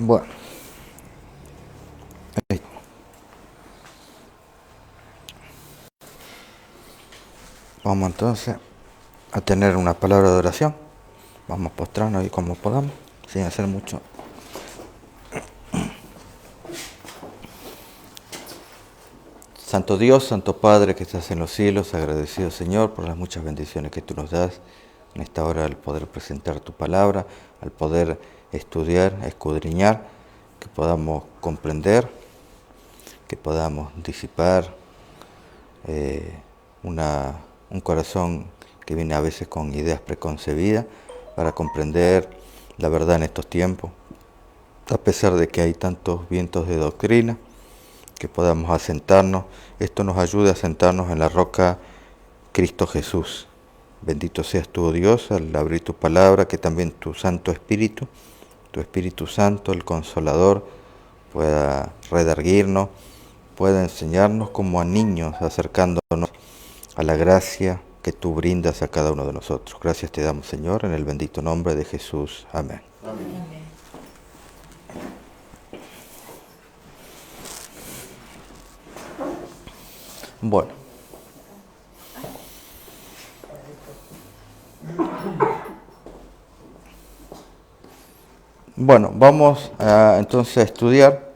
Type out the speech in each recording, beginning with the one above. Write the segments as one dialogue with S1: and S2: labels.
S1: Bueno, vamos entonces a tener una palabra de oración. Vamos a postrarnos ahí como podamos, sin hacer mucho. Santo Dios, Santo Padre que estás en los cielos, agradecido Señor por las muchas bendiciones que tú nos das en esta hora al poder presentar tu palabra, al poder estudiar, escudriñar, que podamos comprender, que podamos disipar un corazón que viene a veces con ideas preconcebidas para comprender la verdad en estos tiempos, a pesar de que hay tantos vientos de doctrina, que podamos asentarnos, esto nos ayude a asentarnos en la roca Cristo Jesús. Bendito seas tú, oh Dios, al abrir tu palabra, que también tu Santo Espíritu, tu Espíritu Santo, el Consolador, pueda redarguirnos, pueda enseñarnos como a niños, acercándonos a la gracia que tú brindas a cada uno de nosotros. Gracias te damos, Señor, en el bendito nombre de Jesús. Amén. Amén. Bueno, vamos entonces a estudiar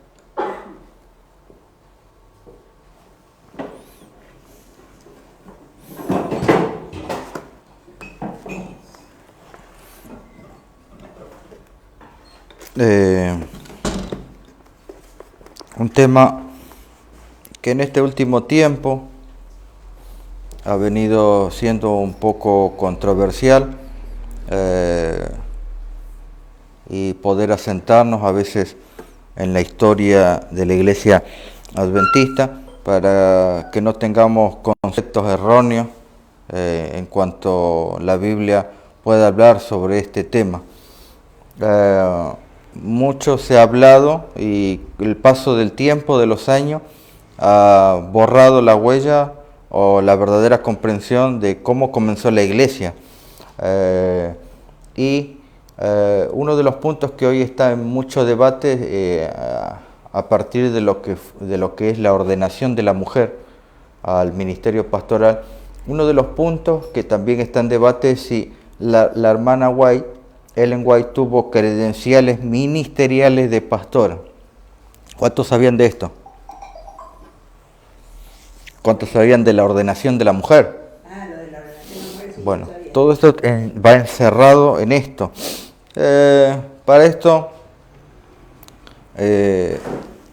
S1: un tema que en este último tiempo ha venido siendo un poco controversial y poder asentarnos a veces en la historia de la Iglesia Adventista para que no tengamos conceptos erróneos en cuanto la Biblia pueda hablar sobre este tema. Mucho se ha hablado y el paso del tiempo, de los años, ha borrado la huella o la verdadera comprensión de cómo comenzó la Iglesia. Uno de los puntos que hoy está en mucho debate a partir de lo que es la ordenación de la mujer al ministerio pastoral, uno de los puntos que también está en debate es si la hermana White, Ellen White, tuvo credenciales ministeriales de pastora. ¿Cuántos sabían de esto? ¿Cuántos sabían de la ordenación de la mujer? Lo de la ordenación de la mujer, sí. Bueno, todo esto va encerrado en esto. Para esto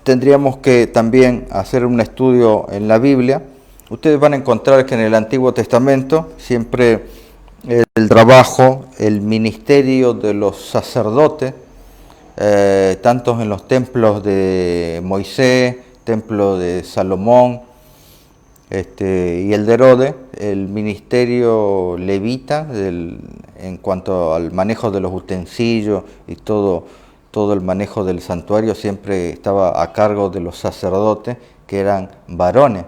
S1: tendríamos que también hacer un estudio en la Biblia. Ustedes van a encontrar que en el Antiguo Testamento siempre el trabajo, el ministerio de los sacerdotes, tanto en los templos de Moisés, templo de Salomón y el de Herodes, el ministerio levita en cuanto al manejo de los utensilios y todo el manejo del santuario siempre estaba a cargo de los sacerdotes, que eran varones.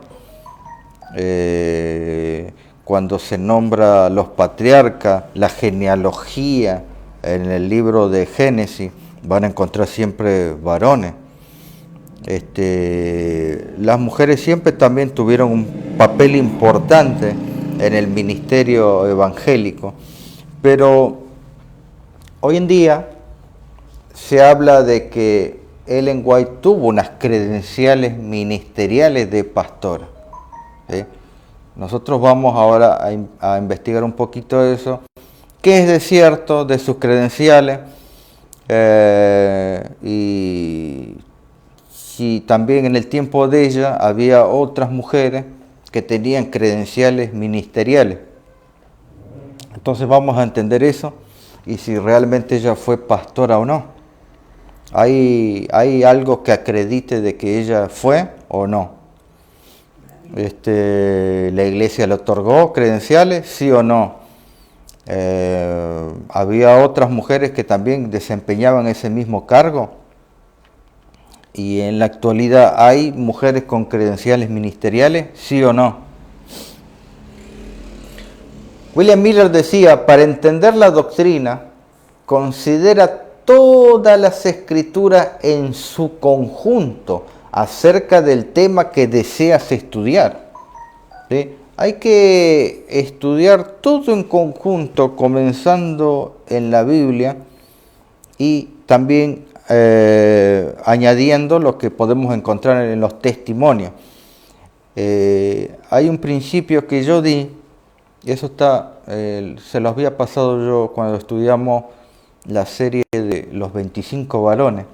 S1: Cuando se nombra los patriarcas, la genealogía en el libro de Génesis, van a encontrar siempre varones. Las mujeres siempre también tuvieron un papel importante en el ministerio evangélico, pero hoy en día se habla de que Ellen White tuvo unas credenciales ministeriales de pastora, ¿sí? Nosotros vamos ahora a investigar un poquito eso, qué es de cierto de sus credenciales y si también en el tiempo de ella había otras mujeres que tenían credenciales ministeriales. Entonces vamos a entender eso y si realmente ella fue pastora o no. ¿Hay algo que acredite de que ella fue o no? ¿La iglesia le otorgó credenciales, sí o no? ¿Había otras mujeres que también desempeñaban ese mismo cargo? Y en la actualidad, ¿hay mujeres con credenciales ministeriales, sí o no? William Miller decía, para entender la doctrina, considera todas las escrituras en su conjunto acerca del tema que deseas estudiar. ¿Sí? Hay que estudiar todo en conjunto, comenzando en la Biblia y también añadiendo lo que podemos encontrar en los testimonios. Hay un principio que yo di, y eso está, se los había pasado yo cuando estudiamos la serie de los 25 varones.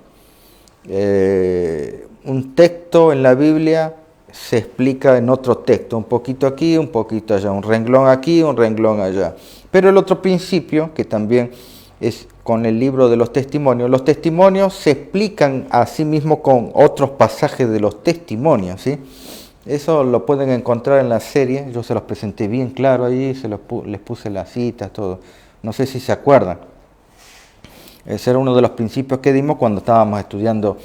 S1: Un texto en la Biblia se explica en otro texto, un poquito aquí, un poquito allá, un renglón aquí, un renglón allá. Pero el otro principio, que también es con el libro de los testimonios se explican a sí mismos con otros pasajes de los testimonios, ¿sí? Eso lo pueden encontrar en la serie, yo se los presenté bien claro ahí, les puse las citas, todo. No sé si se acuerdan. Ese era uno de los principios que dimos cuando estábamos estudiando,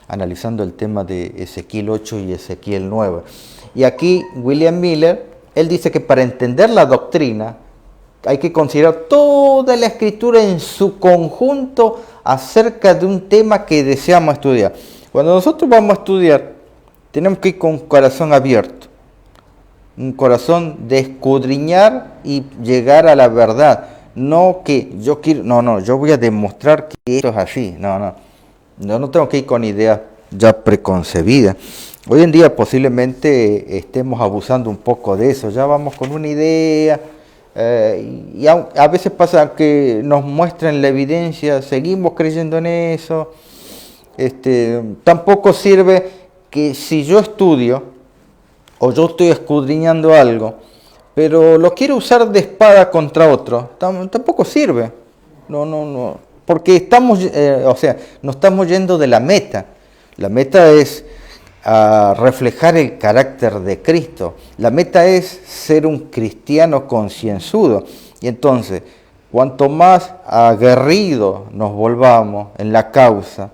S1: analizando el tema de Ezequiel 8 y Ezequiel 9. Y aquí William Miller, él dice que para entender la doctrina hay que considerar toda la escritura en su conjunto acerca de un tema que deseamos estudiar. Cuando nosotros vamos a estudiar, tenemos que ir con un corazón abierto, un corazón de escudriñar y llegar a la verdad. No que yo quiero, yo voy a demostrar que esto es así. Yo no tengo que ir con ideas ya preconcebidas. Hoy en día posiblemente estemos abusando un poco de eso. Ya vamos con una idea y a veces pasa que nos muestran la evidencia, seguimos creyendo en eso. Tampoco sirve que si yo estudio o yo estoy escudriñando algo, pero lo quiero usar de espada contra otro, tampoco sirve. No, porque estamos, no estamos yendo de la meta. La meta es reflejar el carácter de Cristo. La meta es ser un cristiano concienzudo. Y entonces, cuanto más aguerridos nos volvamos en la causa,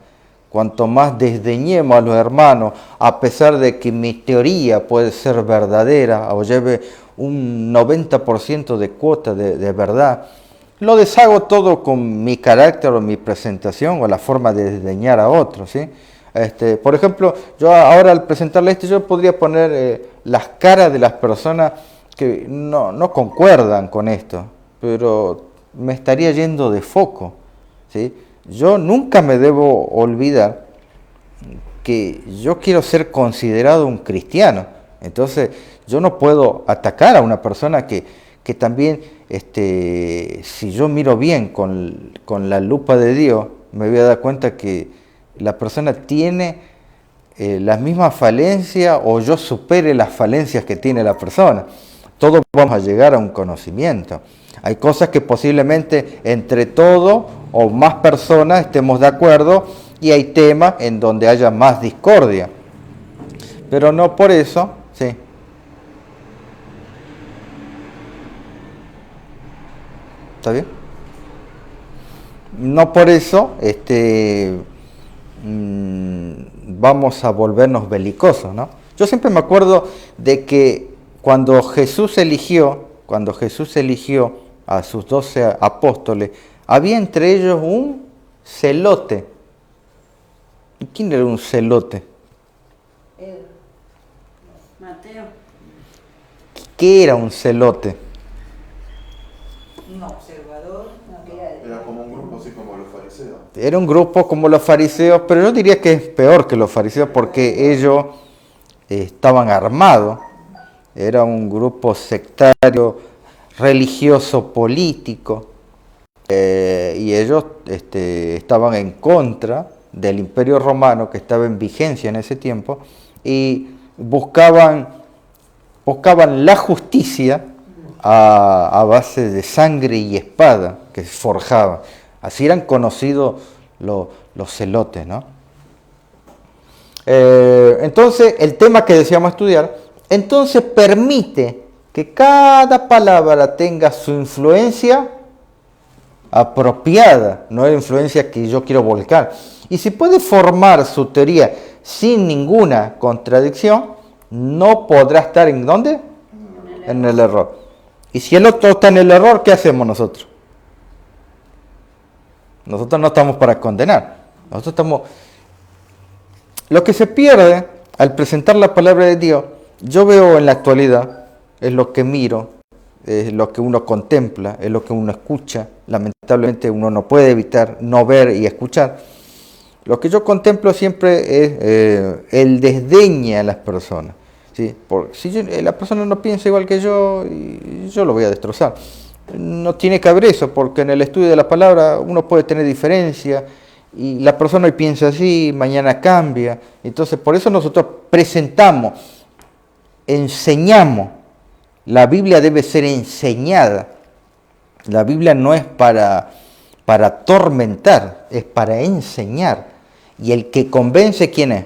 S1: cuanto más desdeñemos a los hermanos, a pesar de que mi teoría puede ser verdadera o lleve un 90% de cuota de verdad, lo deshago todo con mi carácter o mi presentación o la forma de desdeñar a otros, ¿sí? Por ejemplo, yo ahora al presentarle yo podría poner las caras de las personas que no concuerdan con esto, pero me estaría yendo de foco, ¿sí? Yo nunca me debo olvidar que yo quiero ser considerado un cristiano. Entonces, yo no puedo atacar a una persona que también, si yo miro bien con la lupa de Dios, me voy a dar cuenta que la persona tiene las mismas falencias o yo supere las falencias que tiene la persona. Todos vamos a llegar a un conocimiento. Hay cosas que posiblemente entre todos o más personas estemos de acuerdo y hay temas en donde haya más discordia. Pero no por eso, sí. ¿Está bien? No por eso vamos a volvernos belicosos, ¿no? Yo siempre me acuerdo de que cuando Jesús eligió a sus 12 apóstoles, había entre ellos un celote. ¿Y quién era un celote?
S2: Mateo.
S1: ¿Qué era un celote?
S2: Un observador.
S3: Era como un grupo así como los fariseos.
S1: Era un grupo como los fariseos, pero yo diría que es peor que los fariseos porque ellos estaban armados. Era un grupo sectario, religioso, político, y ellos estaban en contra del Imperio Romano que estaba en vigencia en ese tiempo y buscaban la justicia a base de sangre y espada que se forjaban. Así eran conocidos los celotes, ¿no? Entonces, el tema que deseamos estudiar, entonces permite que cada palabra tenga su influencia apropiada, no es influencia que yo quiero volcar. Y si puede formar su teoría sin ninguna contradicción, no podrá estar ¿en dónde? En el error. Y si el otro está en el error, ¿qué hacemos nosotros? Nosotros no estamos para condenar. Nosotros estamos... Lo que se pierde al presentar la palabra de Dios, yo veo en la actualidad, es lo que miro, es lo que uno contempla, es lo que uno escucha. Lamentablemente uno no puede evitar no ver y escuchar. Lo que yo contemplo siempre es el desdeño a las personas. ¿Sí? Si la persona no piensa igual que yo lo voy a destrozar. No tiene que haber eso, porque en el estudio de la palabra uno puede tener diferencia y la persona hoy piensa así, mañana cambia. Entonces, por eso nosotros presentamos, enseñamos. La Biblia debe ser enseñada. La Biblia no es para atormentar, es para enseñar. Y el que convence, ¿quién es?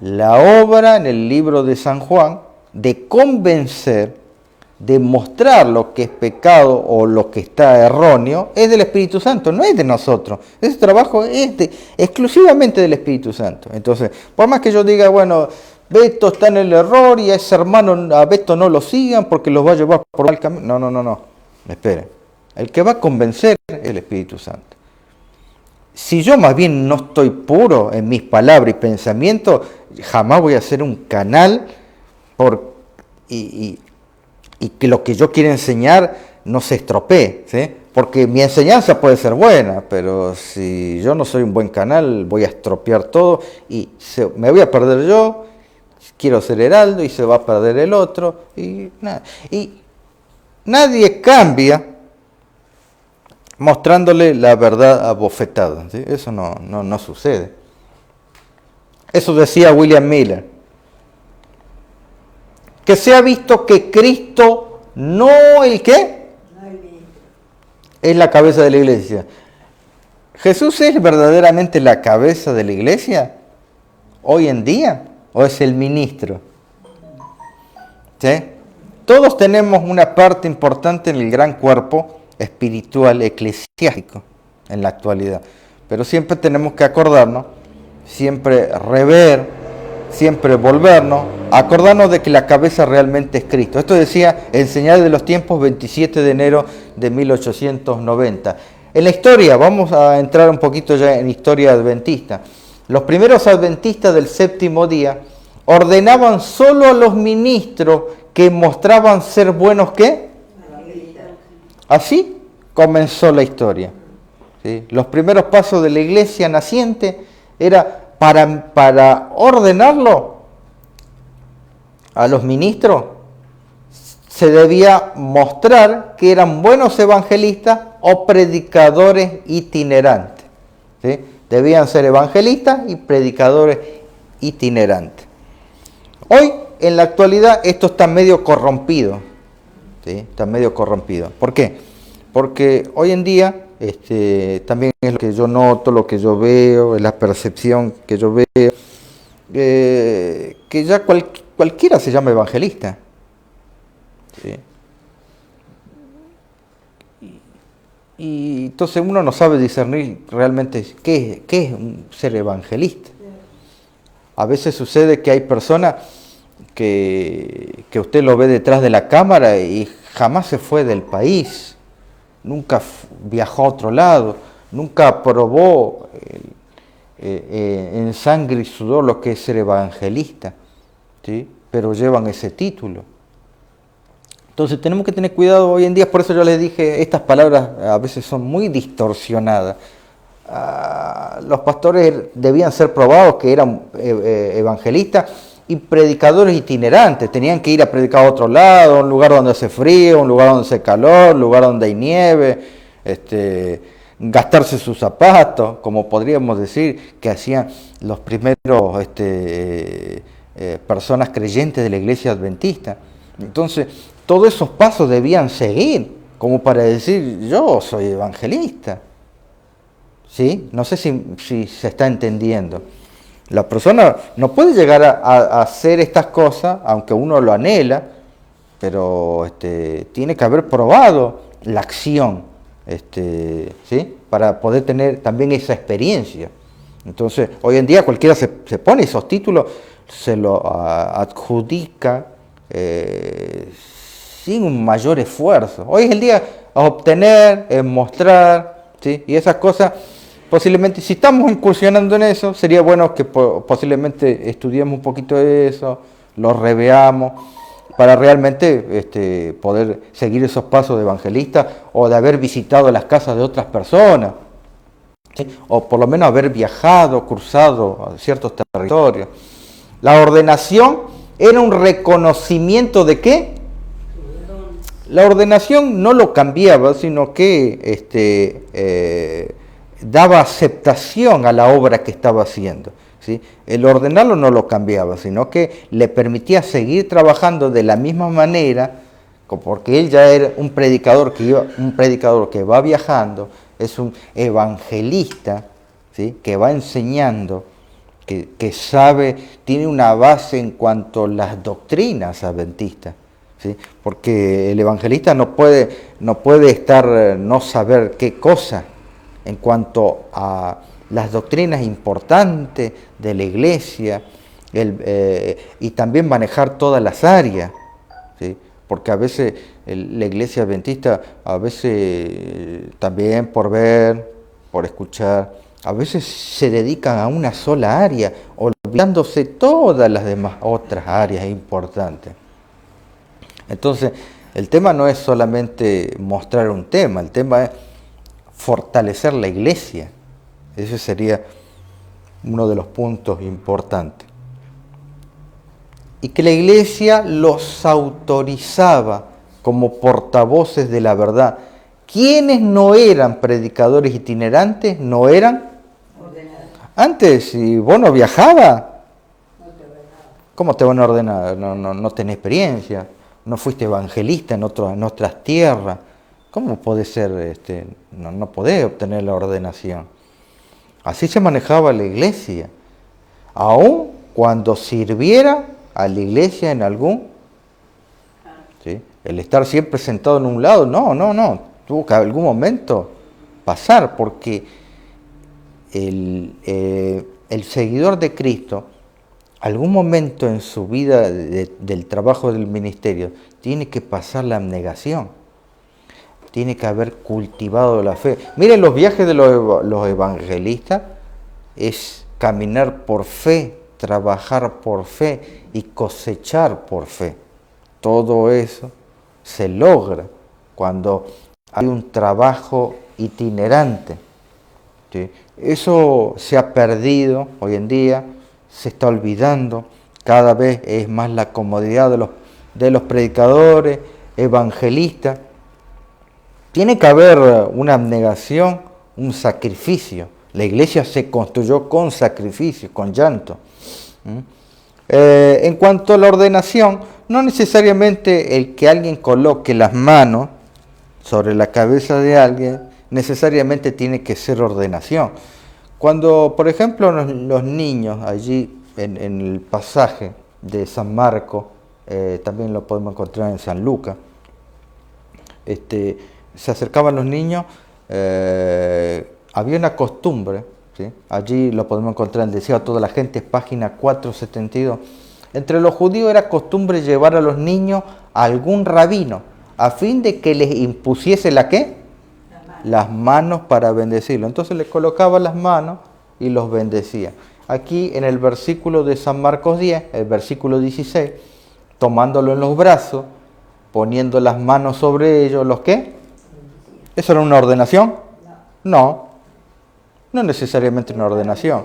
S1: La obra en el libro de San Juan de convencer, de mostrar lo que es pecado o lo que está erróneo, es del Espíritu Santo, no es de nosotros. Ese trabajo es exclusivamente del Espíritu Santo. Entonces, por más que yo diga, bueno, Beto está en el error y a ese hermano, a Beto no lo sigan porque los va a llevar por mal camino. No. Esperen. El que va a convencer es el Espíritu Santo. Si yo más bien no estoy puro en mis palabras y pensamientos, jamás voy a hacer un canal y que lo que yo quiero enseñar no se estropee, ¿sí? Porque mi enseñanza puede ser buena, pero si yo no soy un buen canal, voy a estropear todo y me voy a perder yo, quiero ser heraldo y se va a perder el otro y nada. Y nadie cambia mostrándole la verdad abofetada, ¿sí? Eso no sucede. Eso decía William Miller. Que se ha visto que Cristo no el qué, es la cabeza de la iglesia. ¿Jesús es verdaderamente la cabeza de la iglesia hoy en día o es el ministro? ¿Sí? Todos tenemos una parte importante en el gran cuerpo espiritual eclesiástico en la actualidad, pero siempre tenemos que acordarnos, siempre rever, siempre volvernos, acordarnos de que la cabeza realmente es Cristo. Esto decía en Señales de los Tiempos, 27 de enero de 1890. En la historia, vamos a entrar un poquito ya en historia adventista. Los primeros adventistas del séptimo día ordenaban solo a los ministros que mostraban ser buenos, ¿qué? Así comenzó la historia. ¿Sí? Los primeros pasos de la iglesia naciente era para ordenarlo a los ministros, se debía mostrar que eran buenos evangelistas o predicadores itinerantes. ¿Sí? Debían ser evangelistas y predicadores itinerantes. Hoy, en la actualidad, esto está medio corrompido. ¿Sí? Está medio corrompido. ¿Por qué? Porque hoy en día, también es lo que yo noto, lo que yo veo, es la percepción que yo veo, que ya cualquiera se llama evangelista. ¿Sí? Y entonces uno no sabe discernir realmente qué es ser evangelista. A veces sucede que hay personas que usted lo ve detrás de la cámara y jamás se fue del país, nunca viajó a otro lado, nunca probó en sangre y sudor lo que es ser evangelista, ¿sí? Pero llevan ese título. Entonces tenemos que tener cuidado hoy en día, por eso yo les dije, estas palabras a veces son muy distorsionadas. Los pastores debían ser probados que eran evangelistas y predicadores itinerantes, tenían que ir a predicar a otro lado, a un lugar donde hace frío, un lugar donde hace calor, un lugar donde hay nieve, gastarse sus zapatos, como podríamos decir que hacían los primeros personas creyentes de la iglesia adventista. Entonces, todos esos pasos debían seguir, como para decir, yo soy evangelista. ¿Sí? No sé si se está entendiendo. La persona no puede llegar a hacer estas cosas, aunque uno lo anhela, pero tiene que haber probado la acción, ¿sí? Para poder tener también esa experiencia. Entonces, hoy en día cualquiera se pone esos títulos, se lo adjudica sin un mayor esfuerzo. Hoy es el día a obtener, mostrar, ¿sí? Y esas cosas, posiblemente, si estamos incursionando en eso, sería bueno que posiblemente estudiemos un poquito de eso, lo reveamos, para realmente poder seguir esos pasos de evangelista o de haber visitado las casas de otras personas, ¿sí? O por lo menos haber viajado, cruzado a ciertos territorios. La ordenación era un reconocimiento de ¿qué? La ordenación no lo cambiaba, sino que daba aceptación a la obra que estaba haciendo, ¿sí? El ordenarlo no lo cambiaba, sino que le permitía seguir trabajando de la misma manera, porque él ya era un predicador que va viajando, es un evangelista, ¿sí? Que va enseñando, que sabe, tiene una base en cuanto a las doctrinas adventistas, ¿sí? Porque el evangelista no puede no saber qué cosa en cuanto a las doctrinas importantes de la iglesia, y también manejar todas las áreas, ¿sí? Porque a veces la iglesia adventista, a veces también por ver, por escuchar, a veces se dedican a una sola área, olvidándose todas las demás otras áreas importantes. Entonces, el tema no es solamente mostrar un tema, el tema es fortalecer la iglesia. Ese sería uno de los puntos importantes. Y que la iglesia los autorizaba como portavoces de la verdad. ¿Quiénes no eran predicadores itinerantes? No eran ordenados. Antes, si vos no viajabas, ¿cómo te van a ordenar? No tenés experiencia, no fuiste evangelista en otras tierras. ¿Cómo podés ser, no podés obtener la ordenación? Así se manejaba la iglesia, aun cuando sirviera a la iglesia en algún, ¿sí? El estar siempre sentado en un lado, no, tuvo que en algún momento pasar, porque el seguidor de Cristo, algún momento en su vida del trabajo del ministerio, tiene que pasar la abnegación. Tiene que haber cultivado la fe. Miren, los viajes de los evangelistas es caminar por fe, trabajar por fe y cosechar por fe. Todo eso se logra cuando hay un trabajo itinerante, ¿sí? Eso se ha perdido hoy en día, se está olvidando. Cada vez es más la comodidad de los predicadores, evangelistas. Tiene que haber una abnegación, un sacrificio. La iglesia se construyó con sacrificio, con llanto. En cuanto a la ordenación, no necesariamente el que alguien coloque las manos sobre la cabeza de alguien, necesariamente tiene que ser ordenación. Cuando, por ejemplo, los niños allí en el pasaje de San Marcos, también lo podemos encontrar en San Lucas, se acercaban los niños, había una costumbre, ¿sí? Allí lo podemos encontrar en Deseo a toda la gente, página 472. Entre los judíos era costumbre llevar a los niños a algún rabino, a fin de que les impusiese ¿la qué? Las manos para bendecirlo. Entonces les colocaba las manos y los bendecía. Aquí en el versículo de San Marcos 10, el versículo 16, tomándolo en los brazos, poniendo las manos sobre ellos, ¿los qué? ¿Eso era una ordenación? No necesariamente una ordenación,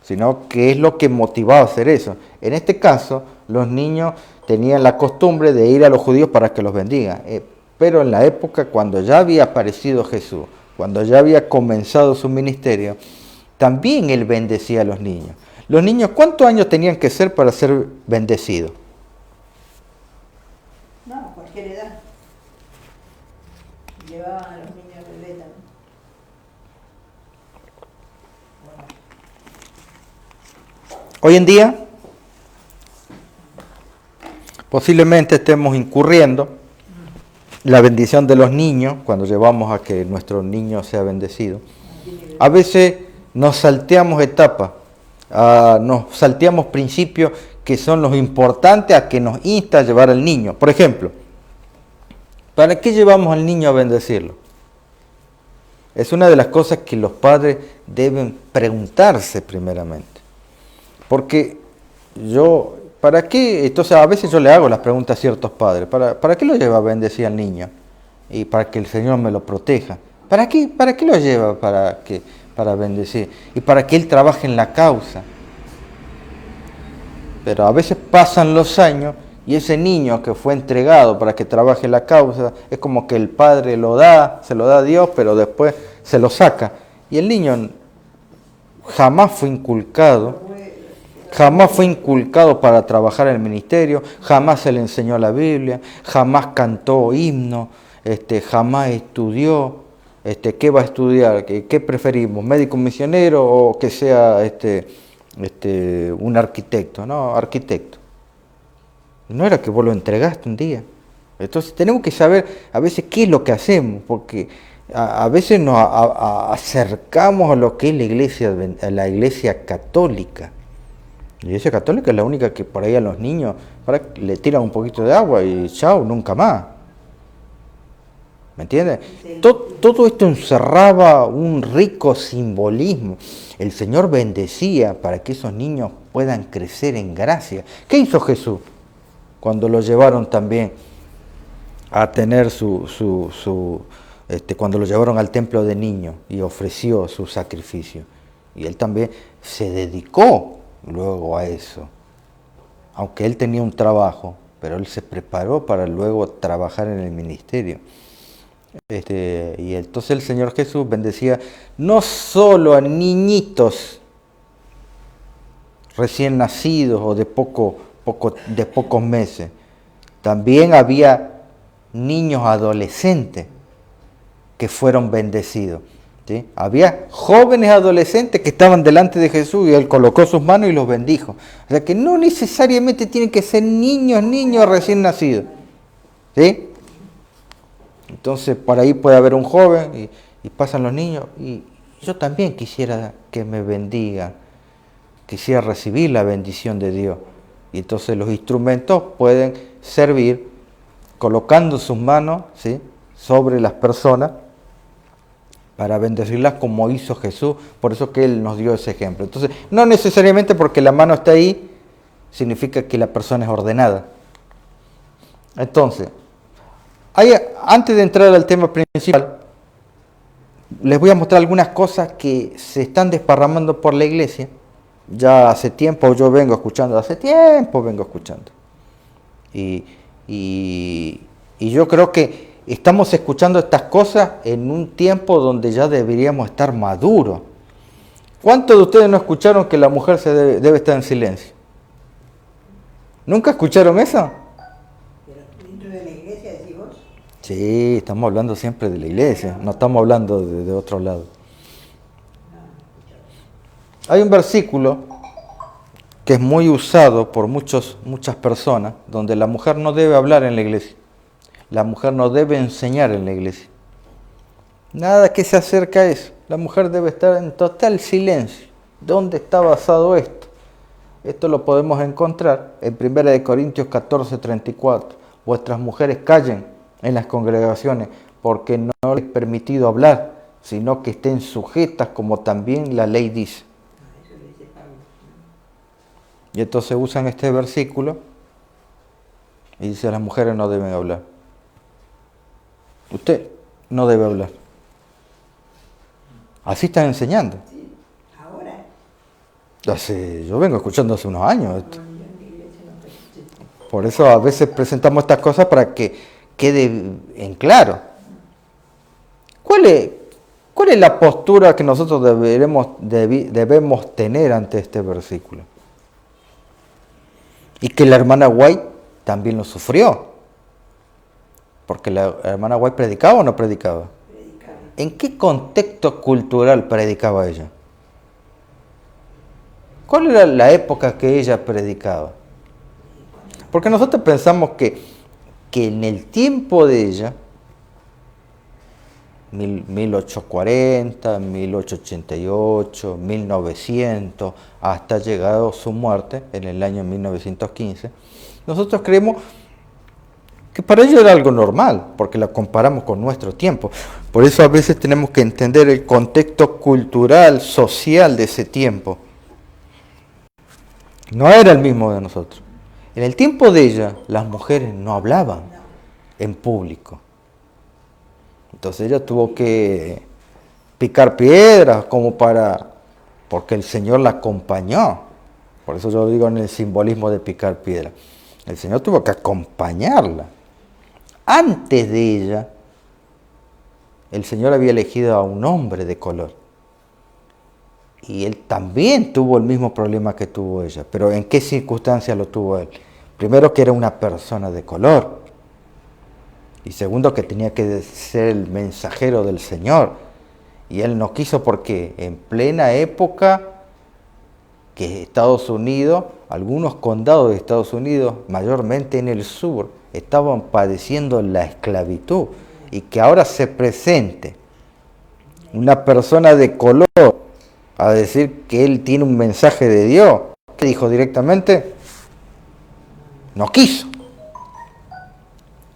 S1: sino que es lo que motivaba a hacer eso. En este caso, los niños tenían la costumbre de ir a los judíos para que los bendigan, pero en la época cuando ya había aparecido Jesús, cuando ya había comenzado su ministerio, también él bendecía a los niños. Los niños, ¿cuántos años tenían que ser para ser bendecidos?
S2: No, cualquier edad. Llevaban a los niños de bebé también.
S1: Hoy en día, posiblemente estemos incurriendo la bendición de los niños, cuando llevamos a que nuestro niño sea bendecido. A veces nos salteamos etapas, nos salteamos principios que son los importantes a que nos insta a llevar al niño. Por ejemplo, ¿para qué llevamos al niño a bendecirlo? Es una de las cosas que los padres deben preguntarse primeramente. Porque ¿para qué? Entonces a veces yo le hago las preguntas a ciertos padres. ¿Para qué lo lleva a bendecir al niño? Y para que el Señor me lo proteja. ¿Para qué? ¿Para qué lo lleva para bendecir? Y para que Él trabaje en la causa. Pero a veces pasan los años y ese niño que fue entregado para que trabaje la causa, es como que el padre se lo da a Dios, pero después se lo saca. Y el niño jamás fue inculcado para trabajar en el ministerio, jamás se le enseñó la Biblia, jamás cantó himno, jamás estudió. ¿Qué va a estudiar? ¿Qué preferimos? ¿Médico misionero o que sea un arquitecto? No, arquitecto. No era que vos lo entregaste un día. Entonces tenemos que saber a veces qué es lo que hacemos, porque a veces nos acercamos a lo que es la iglesia católica. La iglesia católica es la única que por ahí a los niños le tiran un poquito de agua y chao, nunca más. ¿Me entiendes? Todo esto encerraba un rico simbolismo. El Señor bendecía para que esos niños puedan crecer en gracia. ¿Qué hizo Jesús cuando lo llevaron también a tener cuando lo llevaron al templo de niños y ofreció su sacrificio? Y Él también se dedicó luego a eso. Aunque Él tenía un trabajo, pero Él se preparó para luego trabajar en el ministerio. Y entonces el Señor Jesús bendecía no solo a niñitos recién nacidos o de pocos meses, también había niños adolescentes que fueron bendecidos. ¿Sí? Había jóvenes adolescentes que estaban delante de Jesús y Él colocó sus manos y los bendijo. O sea que no necesariamente tienen que ser niños recién nacidos. ¿Sí? Entonces, por ahí puede haber un joven y pasan los niños y yo también quisiera que me bendigan, quisiera recibir la bendición de Dios. Y entonces los instrumentos pueden servir colocando sus manos, ¿sí?, sobre las personas para bendecirlas como hizo Jesús. Por eso que Él nos dio ese ejemplo. Entonces, no necesariamente porque la mano está ahí, significa que la persona es ordenada. Entonces, antes de entrar al tema principal, les voy a mostrar algunas cosas que se están desparramando por la iglesia. Ya hace tiempo vengo escuchando. Y yo creo que estamos escuchando estas cosas en un tiempo donde ya deberíamos estar maduros. ¿Cuántos de ustedes no escucharon que la mujer debe estar en silencio? ¿Nunca escucharon eso? Sí, estamos hablando siempre de la iglesia, no estamos hablando de otro lado. Hay un versículo que es muy usado por muchas personas, donde la mujer no debe hablar en la iglesia, la mujer no debe enseñar en la iglesia. Nada que se acerque a eso, la mujer debe estar en total silencio. ¿Dónde está basado esto? Esto lo podemos encontrar en 1 Corintios 14:34. Vuestras mujeres callen en las congregaciones, porque no les es permitido hablar, sino que estén sujetas como también la ley dice. Y entonces usan este versículo y dice las mujeres no deben hablar. Usted no debe hablar. Así están enseñando.
S2: Ahora.
S1: Yo vengo escuchando hace unos años esto. Por eso a veces presentamos estas cosas para que quede en claro. ¿Cuál es la postura que nosotros debemos tener ante este versículo? Y que la hermana White también lo sufrió. Porque la hermana White predicaba o no predicaba. ¿En qué contexto cultural predicaba ella? ¿Cuál era la época que ella predicaba? Porque nosotros pensamos que en el tiempo de ella, 1840, 1888, 1900, hasta llegado su muerte en el año 1915, nosotros creemos que para ella era algo normal, porque la comparamos con nuestro tiempo. Por eso a veces tenemos que entender el contexto cultural, social de ese tiempo. No era el mismo de nosotros. En el tiempo de ella, las mujeres no hablaban en público. Entonces ella tuvo que picar piedras porque el Señor la acompañó. Por eso yo digo en el simbolismo de picar piedras. El Señor tuvo que acompañarla. Antes de ella, el Señor había elegido a un hombre de color. Y él también tuvo el mismo problema que tuvo ella. Pero ¿en qué circunstancia lo tuvo él? Primero, que era una persona de color. Y segundo, que tenía que ser el mensajero del Señor. Y él no quiso porque en plena época que Estados Unidos, algunos condados de Estados Unidos, mayormente en el sur, estaban padeciendo la esclavitud. Y que ahora se presente una persona de color a decir que él tiene un mensaje de Dios. ¿Qué dijo directamente? No quiso.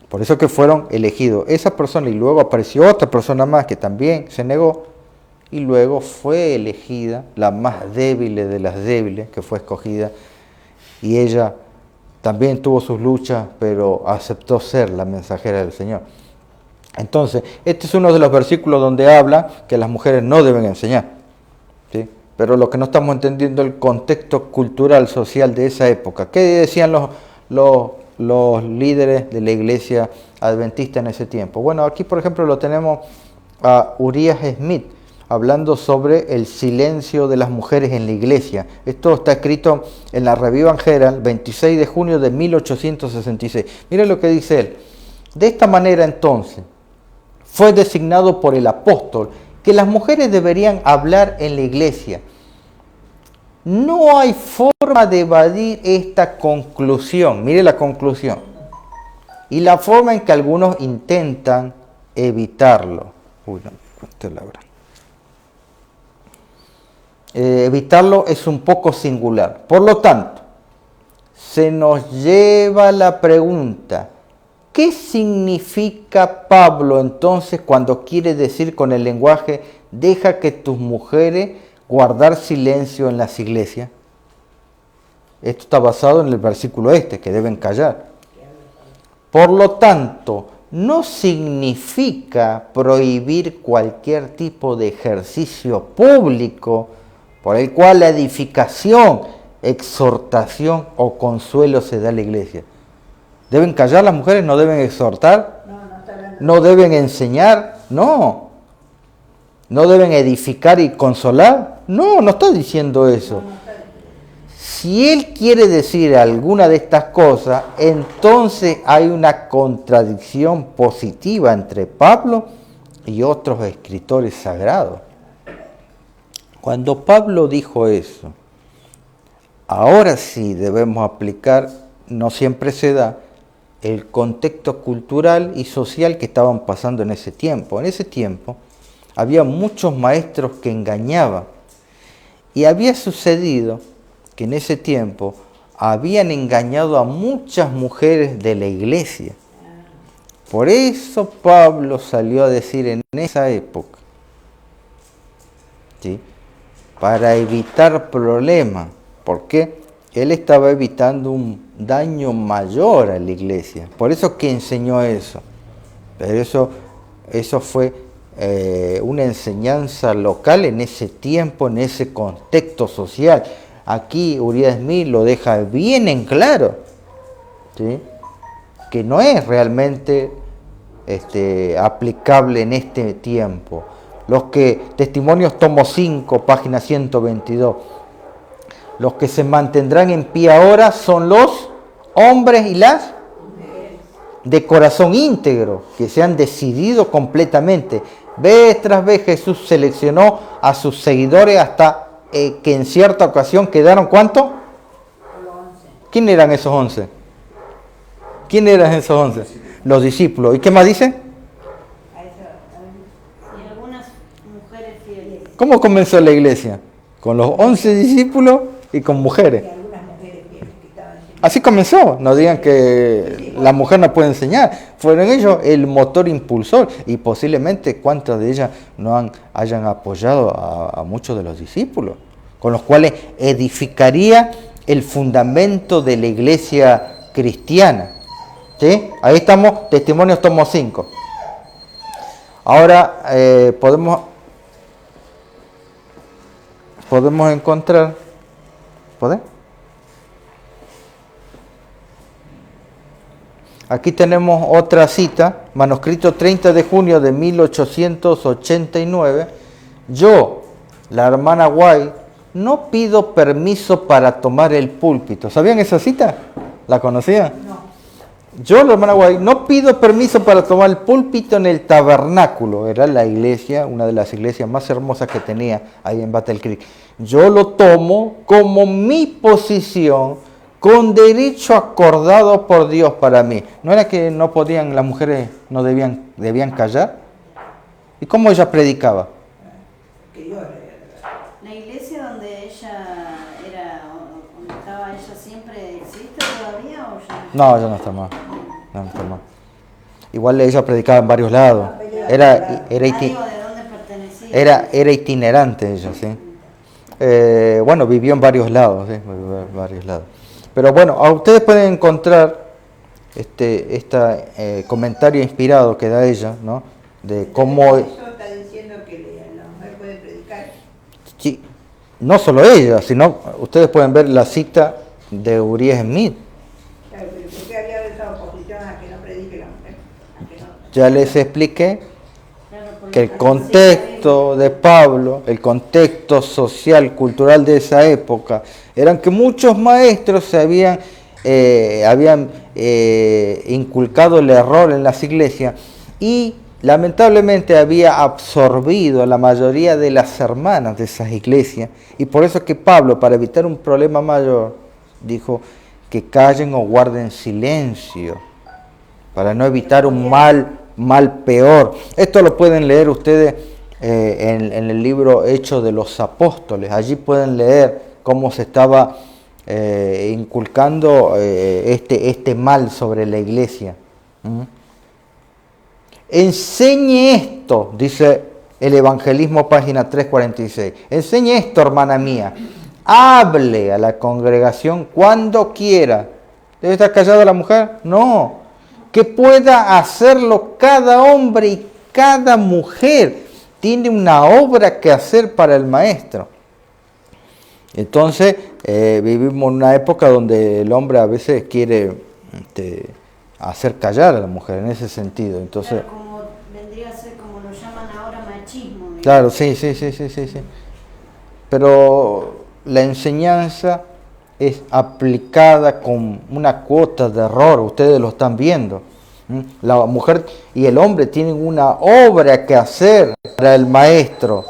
S1: Por eso que fueron elegidos esa persona y luego apareció otra persona más que también se negó y luego fue elegida la más débil de las débiles que fue escogida y ella también tuvo sus luchas pero aceptó ser la mensajera del Señor. Entonces, este es uno de los versículos donde habla que las mujeres no deben enseñar, ¿sí? Pero lo que no estamos entendiendo es el contexto cultural, social de esa época. ¿Qué decían los líderes de la iglesia adventista en ese tiempo? Bueno, aquí por ejemplo lo tenemos a Uriah Smith hablando sobre el silencio de las mujeres en la iglesia. Esto está escrito en la Review and Herald, 26 de junio de 1866. Mire lo que dice él. De esta manera entonces fue designado por el apóstol que las mujeres deberían hablar en la iglesia. No hay forma de evadir esta conclusión. Mire la conclusión. Y la forma en que algunos intentan evitarlo. Evitarlo es un poco singular. Por lo tanto, se nos lleva la pregunta: ¿qué significa Pablo entonces cuando quiere decir con el lenguaje deja que tus mujeres guardar silencio en las iglesias? Esto está basado en el versículo que deben callar. Por lo tanto, no significa prohibir cualquier tipo de ejercicio público por el cual la edificación, exhortación o consuelo se da a la iglesia. ¿Deben callar las mujeres? ¿No deben exhortar? ¿No deben enseñar? No. ¿No deben edificar y consolar? No, no está diciendo eso. Si él quiere decir alguna de estas cosas, entonces hay una contradicción positiva entre Pablo y otros escritores sagrados. Cuando Pablo dijo eso, ahora sí debemos aplicar, no siempre se da, el contexto cultural y social que estaban pasando en ese tiempo. En ese tiempo había muchos maestros que engañaban y había sucedido que en ese tiempo habían engañado a muchas mujeres de la iglesia. Por eso Pablo salió a decir en esa época, ¿sí?, para evitar problemas, porque él estaba evitando un daño mayor a la iglesia. Por eso que enseñó eso. Pero eso fue una enseñanza local en ese tiempo, en ese contexto social. Aquí Uriah Smith lo deja bien en claro, ¿sí?, que no es realmente aplicable en este tiempo. Testimonios tomo 5, página 122. Los que se mantendrán en pie ahora son los hombres y las de corazón íntegro, que se han decidido completamente. Vez tras vez Jesús seleccionó a sus seguidores hasta que en cierta ocasión quedaron, ¿cuánto?
S2: 11.
S1: ¿Quién eran esos 11? ¿Quién eran esos 11? Los discípulos. ¿Y qué más dice?
S2: Y algunas mujeres fieles.
S1: ¿Cómo comenzó la iglesia? Con los 11 discípulos y con mujeres.
S2: Y algunas mujeres fieles que estaban
S1: Así comenzó, no digan que la mujer no puede enseñar, fueron ellos el motor impulsor y posiblemente cuántas de ellas no hayan apoyado a muchos de los discípulos, con los cuales edificaría el fundamento de la iglesia cristiana. ¿Sí? Ahí estamos, Testimonios tomo 5. Ahora podemos encontrar, ¿podés? Aquí tenemos otra cita, manuscrito 30 de junio de 1889. Yo, la hermana White, no pido permiso para tomar el púlpito. ¿Sabían esa cita? ¿La conocían?
S2: No.
S1: Yo, la hermana White, no pido permiso para tomar el púlpito en el tabernáculo. Era la iglesia, una de las iglesias más hermosas que tenía ahí en Battle Creek. Yo lo tomo como mi posición, con derecho acordado por Dios para mí. ¿No era que no podían, las mujeres no debían callar? ¿Y cómo ella predicaba?
S2: La iglesia donde estaba ella siempre, ¿existe todavía o ya?
S1: No, ya no está más. No está más. Igual ella predicaba en varios lados. Era
S2: ¿De dónde pertenecía?
S1: Era itinerante ella, sí. Bueno, vivió en varios lados, ¿sí? Varios lados. Pero bueno, ustedes pueden encontrar este comentario inspirado que da ella, ¿no? De cómo...
S4: Eso está diciendo que la mujer puede predicar.
S1: Sí, no solo ella, sino ustedes pueden ver la cita de Uriah Smith.
S4: Claro, pero ¿por qué había esa oposición a que no predique la mujer? A que no-
S1: Ya les expliqué
S2: Claro, porque
S1: que el
S2: la
S1: contexto de Pablo, el contexto social, cultural de esa época, eran que muchos maestros se habían inculcado el error en las iglesias y lamentablemente había absorbido a la mayoría de las hermanas de esas iglesias, y por eso que Pablo, para evitar un problema mayor, dijo que callen o guarden silencio, para no evitar un mal peor. Esto lo pueden leer ustedes en el libro Hechos de los Apóstoles. Allí pueden leer cómo se estaba inculcando este mal sobre la iglesia. Enseñe esto, dice el Evangelismo, página 346. Enseñe esto, hermana mía. Hable a la congregación cuando quiera. ¿Debe estar callada la mujer? No. Que pueda hacerlo cada hombre y cada mujer. Tiene una obra que hacer para el maestro. Entonces, vivimos en una época donde el hombre a veces quiere hacer callar a la mujer en ese sentido. Entonces,
S2: claro, como vendría a ser como lo llaman ahora machismo. ¿Digamos?
S1: claro, sí. Pero la enseñanza es aplicada con una cuota de error, ustedes lo están viendo. La mujer y el hombre tienen una obra que hacer para el maestro.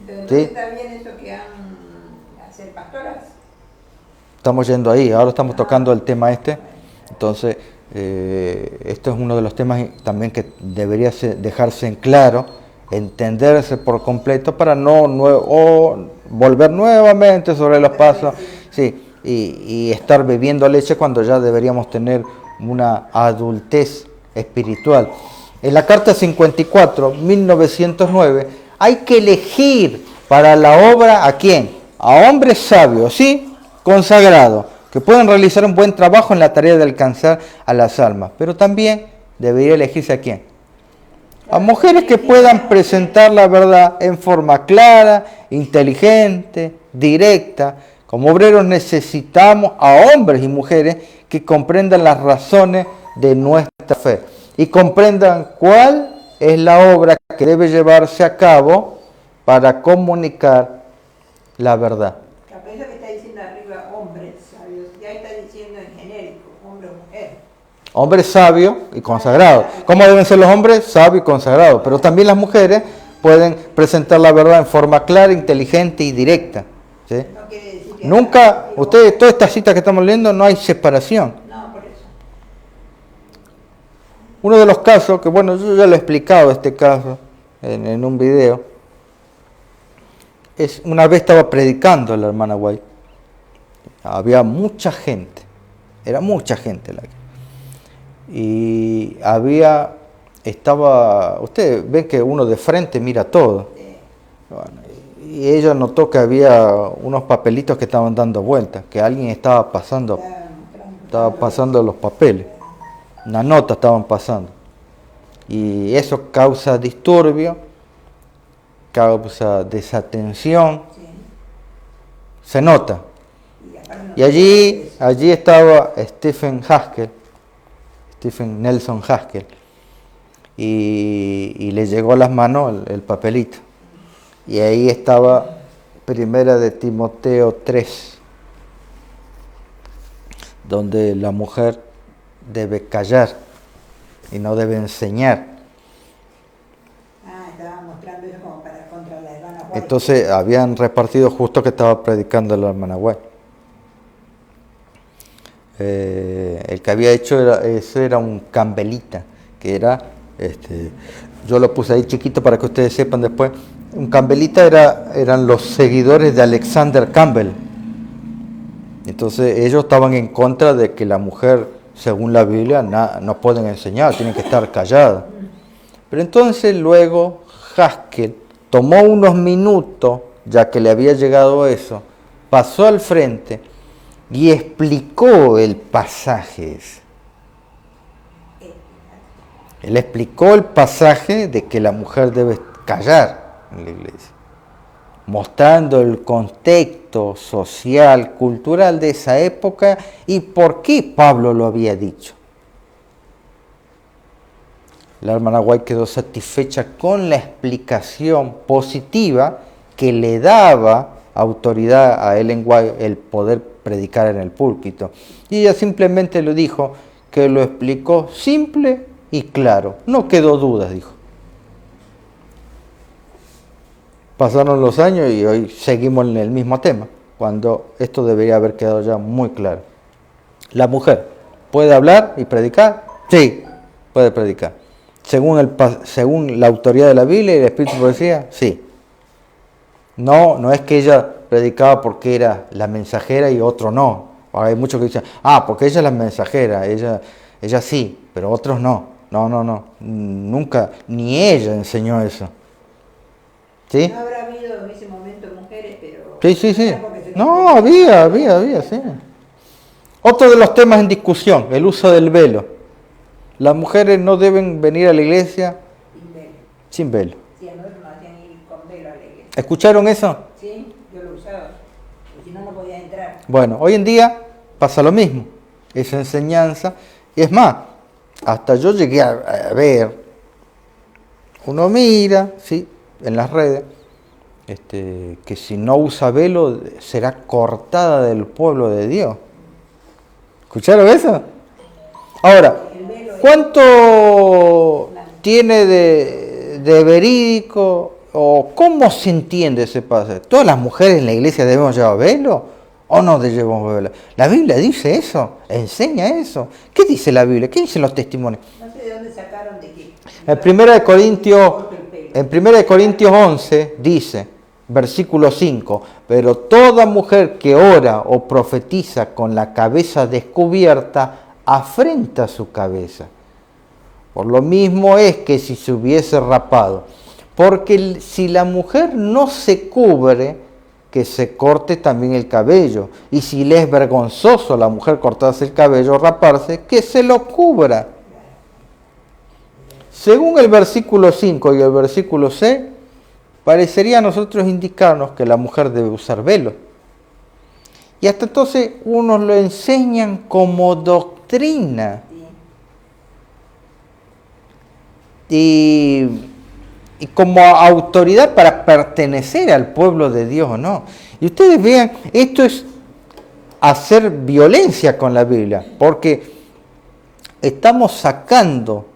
S4: Entonces,
S1: ¿Sí?
S4: ¿está bien eso que han a ser pastoras?
S1: Estamos yendo ahí, ahora estamos tocando el tema este. Entonces, esto es uno de los temas también que debería dejarse en claro, entenderse por completo para no volver nuevamente sobre los pasos, sí, y estar bebiendo leche cuando ya deberíamos tener una adultez espiritual. En la carta 54, 1909, hay que elegir para la obra ¿a quién? A hombres sabios, ¿sí? Consagrados, que pueden realizar un buen trabajo en la tarea de alcanzar a las almas. Pero también debería elegirse ¿a quién? A mujeres que puedan presentar la verdad en forma clara, inteligente, directa. Como obreros necesitamos a hombres y mujeres que comprendan las razones de nuestra fe y comprendan cuál es la obra que debe llevarse a cabo para comunicar la verdad.
S4: La persona que está diciendo arriba hombres sabios, ya está diciendo en genérico, hombre o mujer.
S1: Hombres sabios y consagrados. ¿Cómo deben ser los hombres? Sabios y consagrados. Pero también las mujeres pueden presentar la verdad en forma clara, inteligente y directa. ¿Sí?
S4: No quiere decir que
S1: Nunca, ustedes, todas estas citas que estamos leyendo, no hay separación.
S4: No, por eso.
S1: Uno de los casos, que bueno, yo ya lo he explicado este caso en un video, es una vez estaba predicando la hermana White. Había mucha gente, era mucha gente la que... Y ustedes ven que uno de frente mira todo. Bueno, y ella notó que había unos papelitos que estaban dando vueltas, que alguien estaba pasando los papeles, una nota estaban pasando. Y eso causa disturbio, causa desatención, se nota. Y allí estaba Stephen Nelson Haskell, y le llegó a las manos el papelito. Y ahí estaba Primera de Timoteo 3, donde la mujer debe callar y no debe enseñar.
S4: Estaba mostrando eso como para contra la hermana White.
S1: Entonces habían repartido justo que estaba predicando la hermana White. El que había hecho eso era un campbellita, que era, yo lo puse ahí chiquito para que ustedes sepan después. Un campbellita eran los seguidores de Alexander Campbell. Entonces ellos estaban en contra de que la mujer, según la Biblia, no pueden enseñar, tienen que estar calladas. Pero entonces luego Haskell tomó unos minutos, ya que le había llegado eso, pasó al frente y explicó el pasaje ese. Él explicó el pasaje de que la mujer debe callar en la iglesia, mostrando el contexto social, cultural de esa época y por qué Pablo lo había dicho. La hermana White quedó satisfecha con la explicación positiva que le daba autoridad a Ellen White el poder predicar en el púlpito. Y ella simplemente le dijo que lo explicó simple y claro. No quedó dudas, dijo. Pasaron los años y hoy seguimos en el mismo tema, cuando esto debería haber quedado ya muy claro. ¿La mujer puede hablar y predicar? Sí, puede predicar. Según la autoridad de la Biblia y el Espíritu de Profecía, sí. No es que ella predicaba porque era la mensajera y otro no. Ahora hay muchos que dicen, porque ella es la mensajera, ella sí, pero otros no. No. Nunca, ni ella enseñó eso. ¿Sí?
S4: No habrá habido en ese momento mujeres, pero...
S1: Sí. No, había, sí. Otro de los temas en discusión, el uso del velo. Las mujeres no deben venir a la iglesia sin velo.
S4: Sí, a nosotros nos hacían ir con velo a la iglesia.
S1: ¿Escucharon eso?
S4: Sí, yo lo usaba, porque si no, no podía entrar.
S1: Bueno, hoy en día pasa lo mismo, esa enseñanza. Y es más, hasta yo llegué a ver, uno mira, ¿sí?, en las redes, que si no usa velo será cortada del pueblo de Dios. ¿Escucharon eso? Ahora, ¿cuánto tiene de verídico o cómo se entiende ese pasaje? ¿Todas las mujeres en la iglesia debemos llevar velo o no debemos velo? ¿La Biblia dice eso? ¿Enseña eso? ¿Qué dice la Biblia? ¿Qué dicen los testimonios?
S4: No sé de dónde sacaron de qué.
S1: En 1 Corintios 11 dice, versículo 5, pero toda mujer que ora o profetiza con la cabeza descubierta afrenta su cabeza. Por lo mismo es que si se hubiese rapado, porque si la mujer no se cubre, que se corte también el cabello, y si le es vergonzoso a la mujer cortarse el cabello o raparse, que se lo cubra. Según el versículo 5 y el versículo 6, parecería a nosotros indicarnos que la mujer debe usar velo. Y hasta entonces unos lo enseñan como doctrina. Y como autoridad para pertenecer al pueblo de Dios o no. Y ustedes vean, esto es hacer violencia con la Biblia, porque estamos sacando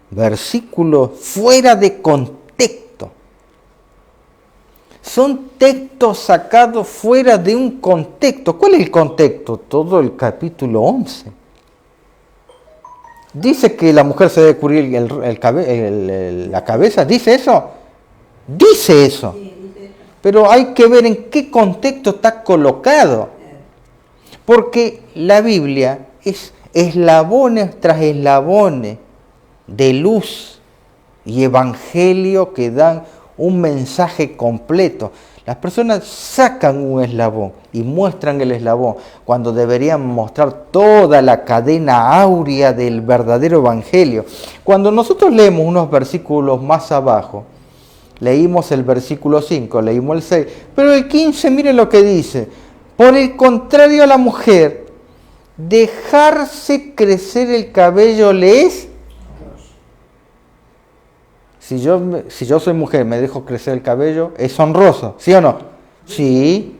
S1: versículos fuera de contexto. Son textos sacados fuera de un contexto. ¿Cuál es el contexto? Todo el capítulo 11. Dice que la mujer se debe cubrir la cabeza. ¿Dice eso? Dice eso.
S4: Sí, dice eso.
S1: Pero hay que ver en qué contexto está colocado.
S5: Porque la Biblia es eslabones tras eslabones de luz y evangelio que dan un mensaje completo. Las personas sacan un eslabón y muestran el eslabón cuando deberían mostrar toda la cadena áurea del verdadero evangelio. Cuando nosotros leemos unos versículos más abajo, leímos el versículo 5, leímos el 6, pero el 15, miren lo que dice: por el contrario a la mujer, dejarse crecer el cabello le es... Si yo soy mujer, me dejo crecer el cabello, es honroso, ¿sí o no? Sí.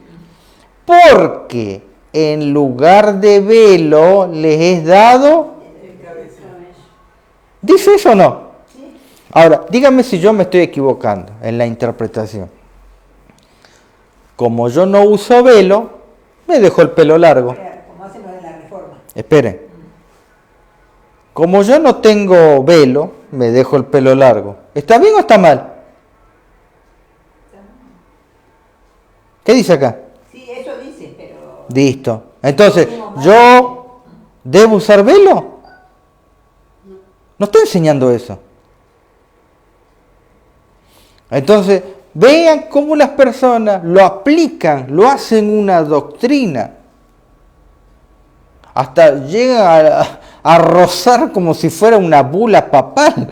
S5: Porque en lugar de velo les es dado... ¿Dice eso o no? Ahora, dígame si yo me estoy equivocando en la interpretación. Como yo no uso velo, me dejo el pelo largo.
S4: Como hacen lo de la reforma.
S5: Esperen. Como yo no tengo velo, me dejo el pelo largo. ¿Está bien o está mal? ¿Qué dice acá?
S4: Sí, eso dice, pero...
S5: Listo. Entonces, ¿yo debo usar velo? No está enseñando eso. Entonces, vean cómo las personas lo aplican, lo hacen una doctrina. Hasta llegan a rozar como si fuera una bula papal.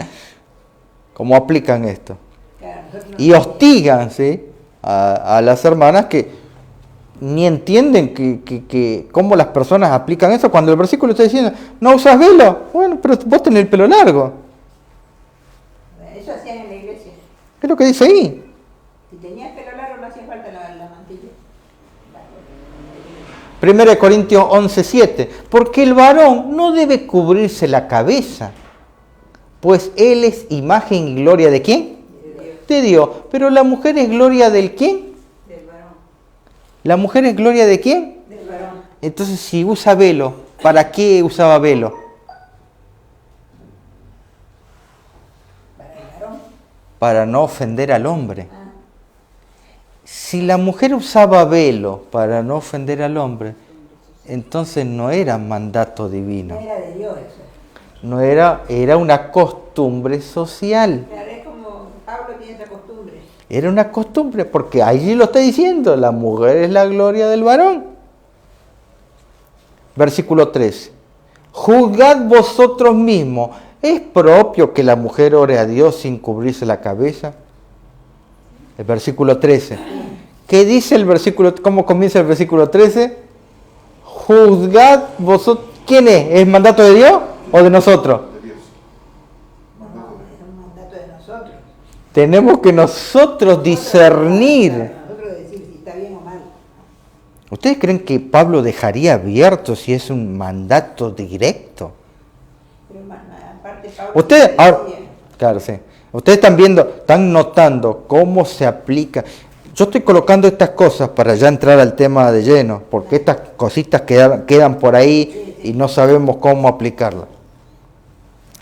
S5: ¿Cómo aplican esto? Y hostigan, ¿sí?, a las hermanas que ni entienden cómo las personas aplican eso cuando el versículo está diciendo: ¿no usas velo? Bueno, pero vos tenés el pelo largo.
S4: Eso hacían en la iglesia.
S5: ¿Qué es lo que dice ahí?
S4: Si tenías pelo largo no hacía falta la mantilla.
S5: 1 Corintios 11:7. Porque el varón no debe cubrirse la cabeza, pues él es imagen y gloria ¿de quién? De Dios. Pero la mujer es gloria ¿del quién?
S4: Del varón.
S5: ¿La mujer es gloria de quién?
S4: Del varón.
S5: Entonces, si usa velo, ¿para qué usaba velo?
S4: Para el varón.
S5: Para no ofender al hombre. Si la mujer usaba velo para no ofender al hombre, entonces no era mandato divino.
S4: No era de Dios eso.
S5: No era una costumbre social.
S4: Claro, es como Pablo tiene esa costumbre.
S5: Era una costumbre, porque allí lo está diciendo: la mujer es la gloria del varón. Versículo 13. Juzgad vosotros mismos. ¿Es propio que la mujer ore a Dios sin cubrirse la cabeza? El versículo 13. ¿Qué dice el versículo? ¿Cómo comienza el versículo 13? Juzgad vosotros. ¿Quién es? ¿Es mandato de Dios o de nosotros?
S3: De Dios.
S4: No, es un mandato de nosotros.
S5: Tenemos que nosotros discernir.
S4: Nosotros decir si está bien o mal.
S5: ¿Ustedes creen que Pablo dejaría abierto si es un mandato directo?
S4: Pero aparte Pablo
S5: Ustedes, ahora,
S4: decía,
S5: claro, sí. Ustedes están viendo, están notando cómo se aplica. Yo estoy colocando estas cosas para ya entrar al tema de lleno, porque estas cositas quedan por ahí y no sabemos cómo aplicarlas.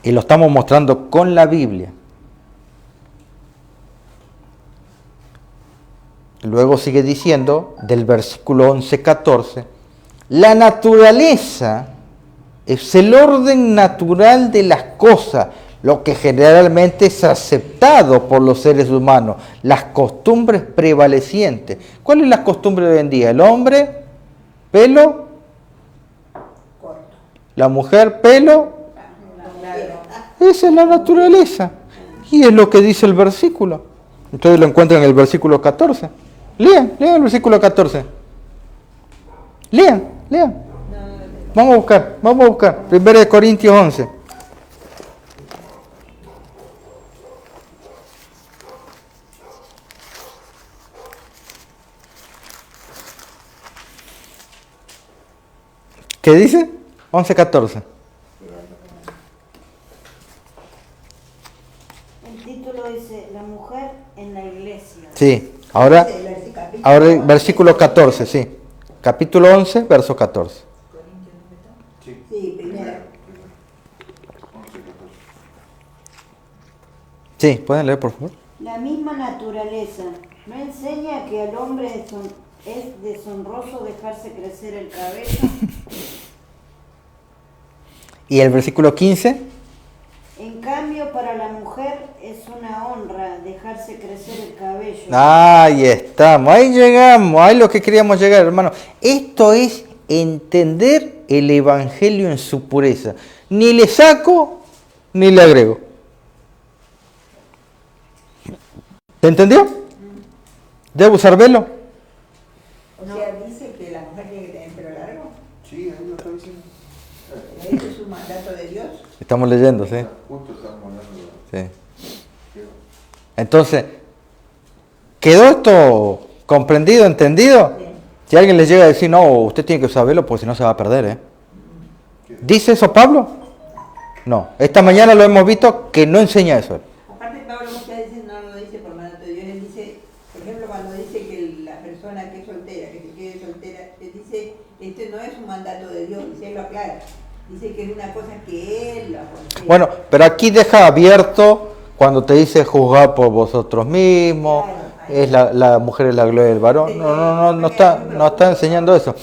S5: Y lo estamos mostrando con la Biblia. Luego sigue diciendo, del versículo 11-14, la naturaleza es el orden natural de las cosas, lo que generalmente es aceptado por los seres humanos, las costumbres prevalecientes. ¿Cuál es la costumbre de hoy en día? El hombre, pelo,
S4: corto.
S5: la mujer, pelo. Esa es la naturaleza. Y es lo que dice el versículo. Ustedes lo encuentran en el versículo 14. Lean el versículo 14. Lean. Vamos a buscar. 1 Corintios 11. ¿Qué dice? 11:14.
S2: El título dice La mujer en la iglesia.
S5: Sí, ahora el versículo 14, sí. Capítulo 11, verso 14.
S4: Sí, primero.
S5: Sí, ¿pueden leer, por favor?
S2: La misma naturaleza no enseña que al hombre ¿Es deshonroso dejarse crecer el cabello?
S5: ¿Y el versículo 15?
S2: En cambio, para la mujer es una honra dejarse crecer el cabello.
S5: Ahí estamos, ahí llegamos, ahí lo que queríamos llegar, hermano. Esto es entender el Evangelio en su pureza. Ni le saco, ni le agrego. ¿Te entendió? ¿Debo usar velo?
S4: O sea, dice que la mujer tiene que tener pelo largo.
S3: Sí, ahí lo está diciendo.
S4: ¿Ese es un mandato de Dios?
S5: Estamos leyendo, ¿sí?
S3: Justo estamos hablando de...
S5: Sí. Entonces, ¿quedó esto comprendido, entendido?
S4: Bien.
S5: Si alguien les llega a decir, no, usted tiene que usar velo porque si no se va a perder, ¿eh? ¿Dice eso Pablo? No. Esta mañana lo hemos visto que no enseña eso.
S4: Aparte, Pablo muchas veces no lo dice por mandato de Dios. Él dice, por ejemplo, cuando dice que la persona que es soltera, que se quede soltera, él dice, este no es un mandato de Dios, dice, él lo aclara. Dice que es una cosa que él lo aconseja.
S5: Bueno, pero aquí deja abierto cuando te dice juzgar por vosotros mismos,
S4: Claro,
S5: es la mujer es la gloria del varón. No está enseñando eso.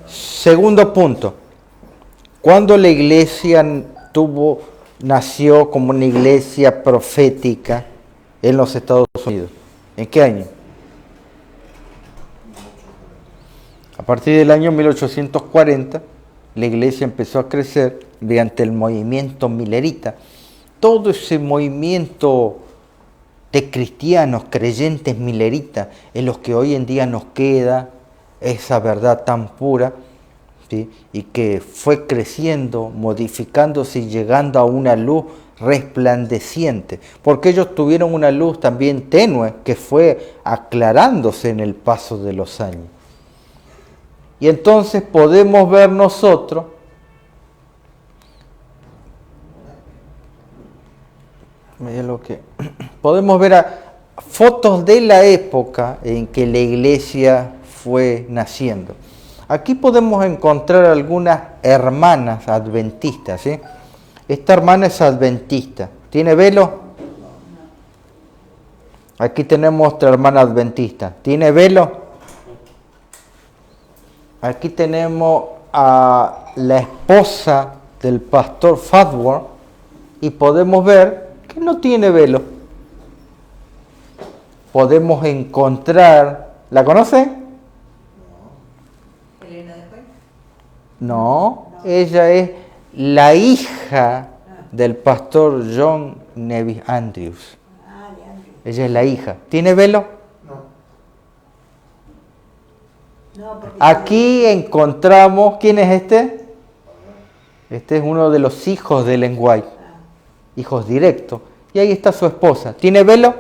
S5: Segundo punto. Cuando la iglesia nació como una iglesia profética en los Estados Unidos? ¿En qué año? A partir del año 1840, la iglesia empezó a crecer mediante el movimiento milerita. Todo ese movimiento de cristianos, creyentes mileritas, en los que hoy en día nos queda esa verdad tan pura, ¿sí? Y que fue creciendo, modificándose y llegando a una luz resplandeciente, porque ellos tuvieron una luz también tenue que fue aclarándose en el paso de los años. Y entonces podemos ver nosotros podemos ver fotos de la época en que la iglesia fue naciendo. Aquí podemos encontrar algunas hermanas adventistas, ¿sí? Esta hermana es adventista. ¿Tiene velo? Aquí tenemos otra hermana adventista. ¿Tiene velo? Aquí tenemos a la esposa del pastor Fatworth y podemos ver que no tiene velo. Podemos encontrar... ¿La conocen?
S4: ¿Elena de Juez?
S5: No, ella es la hija del pastor John Nevis Andrews.
S4: Ah, de Andrew.
S5: Ella es la hija. ¿Tiene velo?
S4: No, porque
S5: Aquí encontramos... ¿Quién es este? Este es uno de los hijos de Ellen White. Hijos directos. Y ahí está su esposa. ¿Tiene velo?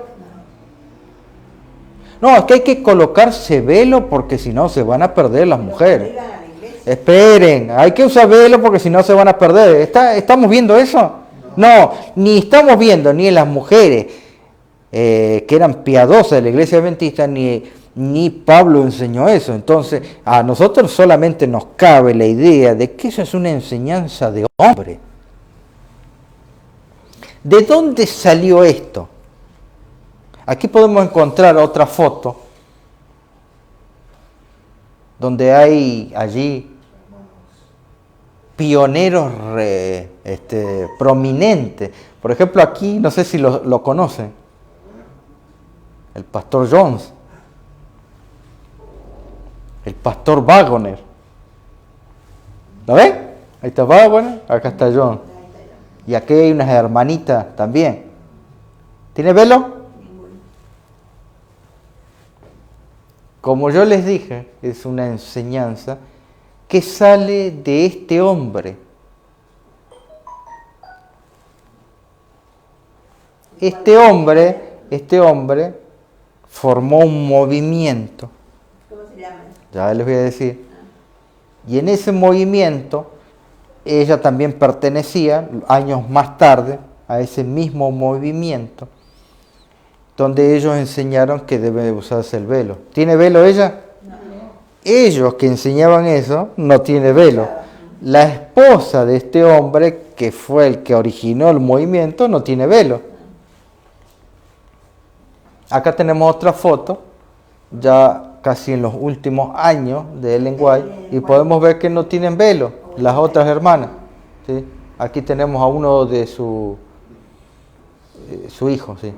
S5: No, es que hay que colocarse velo porque si no se van a perder las mujeres.
S4: iban a la iglesia.
S5: Esperen, hay que usar velo porque si no se van a perder. ¿Estamos viendo eso? No, ni estamos viendo ni en las mujeres que eran piadosas de la iglesia adventista, ni Pablo enseñó eso. Entonces, a nosotros solamente nos cabe la idea de que eso es una enseñanza de hombre. ¿De dónde salió esto? Aquí podemos encontrar otra foto donde hay allí pioneros prominentes. Por ejemplo, aquí, no sé si lo conocen, el pastor Jones, el pastor Waggoner. ¿Lo ven? Ahí está Waggoner, acá está Jones. Y aquí hay unas hermanitas también. ¿Tiene velo? Como yo les dije, es una enseñanza que sale de este hombre. Este hombre formó un movimiento.
S4: ¿Cómo se llama?
S5: Ya les voy a decir. Y en ese movimiento, ella también pertenecía, años más tarde, a ese mismo movimiento, donde ellos enseñaron que debe usarse el velo. ¿Tiene velo ella?
S4: No.
S5: Ellos que enseñaban eso, no tiene velo. La esposa de este hombre, que fue el que originó el movimiento, no tiene velo. Acá tenemos otra foto, ya casi en los últimos años de Ellen White y podemos ver que no tienen velo las otras hermanas. ¿Sí? Aquí tenemos a uno de su hijo. ¿Sí?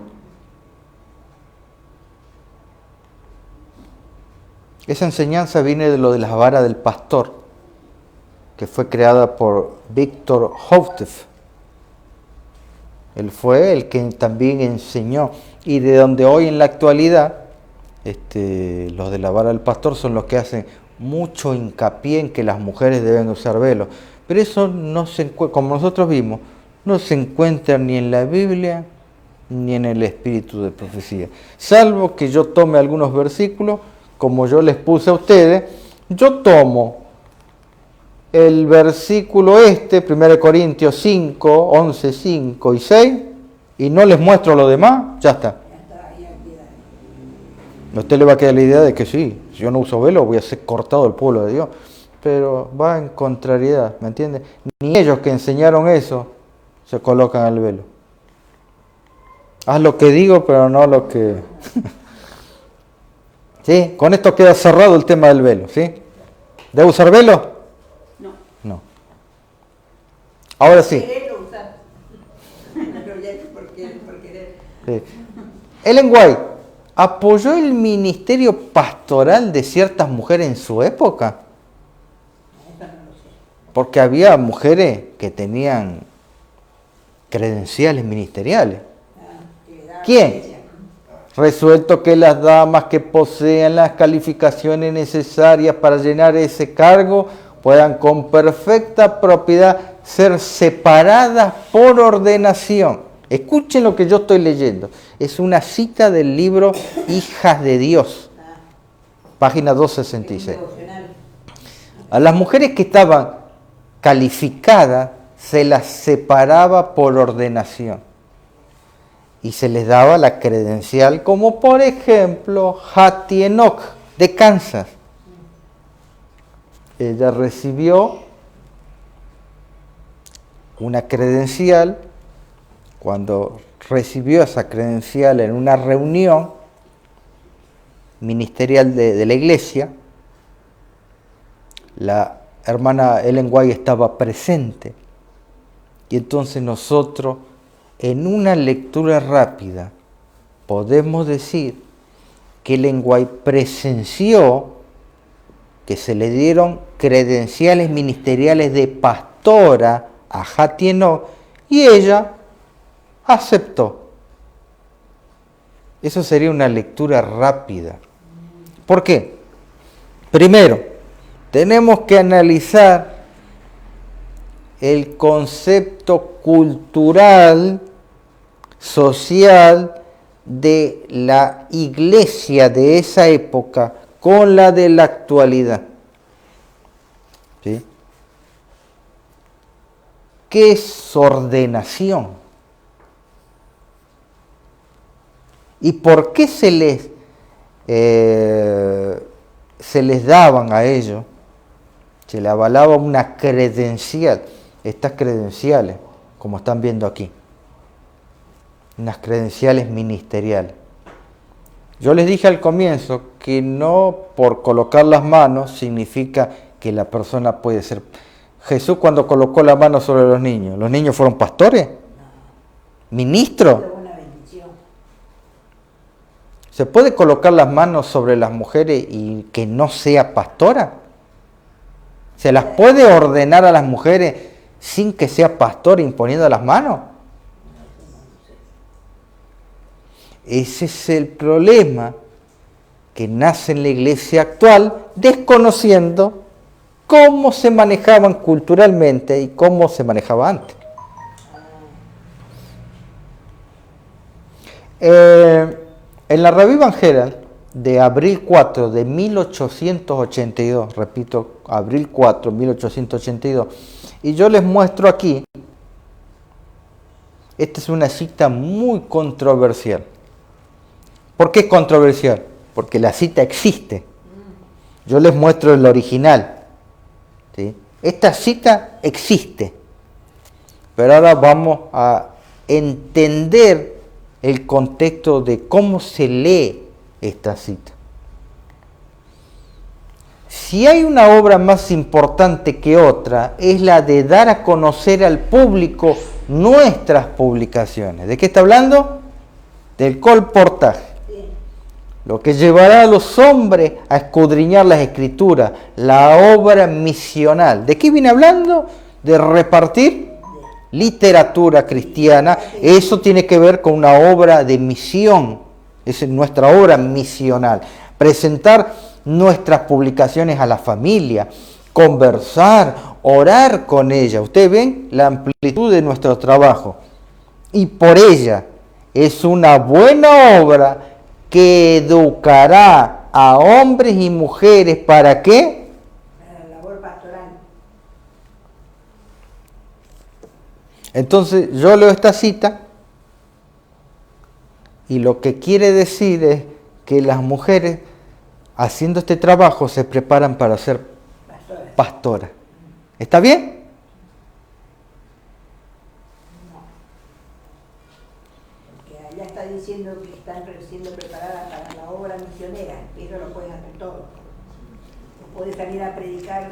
S5: Esa enseñanza viene de lo de la vara del pastor, que fue creada por Victor Houteff. Él fue el que también enseñó, y de donde hoy en la actualidad los de la vara del pastor son los que hacen mucho hincapié en que las mujeres deben usar velo. Pero eso no se encuentra, como nosotros vimos, no se encuentra ni en la Biblia ni en el espíritu de profecía. Salvo que yo tome algunos versículos, como yo les puse a ustedes, yo tomo el versículo 1 Corintios 5, 11, 5 y 6, y no les muestro lo demás, ya está. A usted le va a quedar la idea de que sí, si yo no uso velo voy a ser cortado del pueblo de Dios, pero va en contrariedad, ¿me entiende? Ni ellos que enseñaron eso se colocan el velo. Haz lo que digo, pero no lo que... ¿Sí? Con esto queda cerrado el tema del velo, ¿sí? ¿Debo usar velo? No. Ahora sí.
S4: Quererlo usar. Pero ya es por querer.
S5: Sí. Ellen White apoyó el ministerio pastoral de ciertas mujeres en su época. Porque había mujeres que tenían credenciales ministeriales. ¿Quién? Resuelto que las damas que posean las calificaciones necesarias para llenar ese cargo puedan con perfecta propiedad ser separadas por ordenación. Escuchen lo que yo estoy leyendo. Es una cita del libro Hijas de Dios, página 266. A las mujeres que estaban calificadas se las separaba por ordenación y se les daba la credencial, como por ejemplo Hattie Enoch de Kansas. Ella recibió una credencial. Cuando recibió esa credencial en una reunión ministerial de la iglesia, la hermana Ellen White estaba presente. Y entonces nosotros, en una lectura rápida, podemos decir que Ellen White presenció que se le dieron credenciales ministeriales de pastora a Hattie Enoch y ella aceptó. Eso sería una lectura rápida. ¿Por qué? Primero, tenemos que analizar el concepto cultural, social de la iglesia de esa época con la de la actualidad. ¿Sí? ¿Qué es ordenación? ¿Y por qué se les daban a ellos? Se le avalaba una credencial. Estas credenciales, como están viendo aquí, unas credenciales ministeriales. Yo les dije al comienzo que no por colocar las manos significa que la persona puede ser... Jesús cuando colocó la mano sobre los niños fueron pastores, ministros. ¿Se puede colocar las manos sobre las mujeres y que no sea pastora? ¿Se las puede ordenar a las mujeres sin que sea pastor imponiendo las manos? Ese es el problema que nace en la iglesia actual, desconociendo cómo se manejaban culturalmente y cómo se manejaba antes. En la Revista Evangelical de abril 4 de 1882, repito, abril 4, 1882, y yo les muestro aquí, esta es una cita muy controversial. ¿Por qué es controversial? Porque la cita existe. Yo les muestro el original. ¿Sí? Esta cita existe. Pero ahora vamos a entender el contexto de cómo se lee esta cita. Si hay una obra más importante que otra, es la de dar a conocer al público nuestras publicaciones. ¿De qué está hablando? Del colportaje. Lo que llevará a los hombres a escudriñar las escrituras, la obra misional. ¿De qué viene hablando? De repartir literatura cristiana. Eso tiene que ver con una obra de misión. Es nuestra obra misional. Presentar nuestras publicaciones a la familia, conversar, orar con ella. Ustedes ven la amplitud de nuestro trabajo. Y por ella es una buena obra que educará a hombres y mujeres, ¿para qué?
S4: Para la labor pastoral.
S5: Entonces yo leo esta cita y lo que quiere decir es que las mujeres haciendo este trabajo se preparan para ser pastoras. ¿Está bien?
S4: Porque allá está diciendo que están siendo preparadas para la obra misionera, y eso lo pueden hacer todos. Puede salir a predicar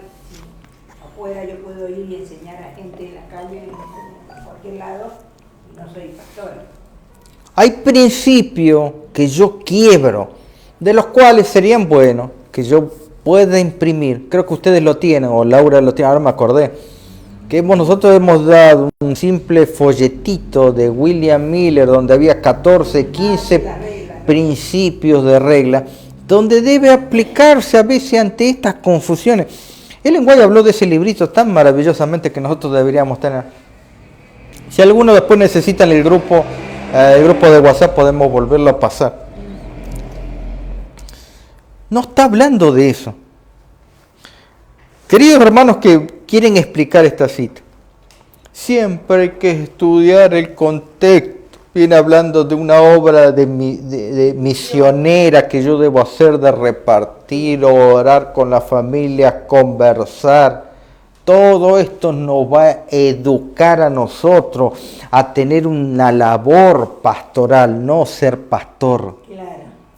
S4: afuera, yo puedo ir y enseñar a gente en la calle, en cualquier lado, y no soy pastora.
S5: Hay principios que yo quiebro, de los cuales serían buenos que yo pueda imprimir. Creo que ustedes lo tienen, o Laura lo tiene, ahora me acordé. Que nosotros hemos dado un simple folletito de William Miller, donde había 14, 15 principios de regla, donde debe aplicarse a veces ante estas confusiones. Ellen White habló de ese librito tan maravillosamente que nosotros deberíamos tener. Si alguno después necesita el grupo de WhatsApp, podemos volverlo a pasar. No está hablando de eso. Queridos hermanos que quieren explicar esta cita, siempre hay que estudiar el contexto. Viene hablando de una obra de misionera que yo debo hacer, de repartir, orar con la familia, conversar. Todo esto nos va a educar a nosotros a tener una labor pastoral, no ser pastor.
S4: Claro.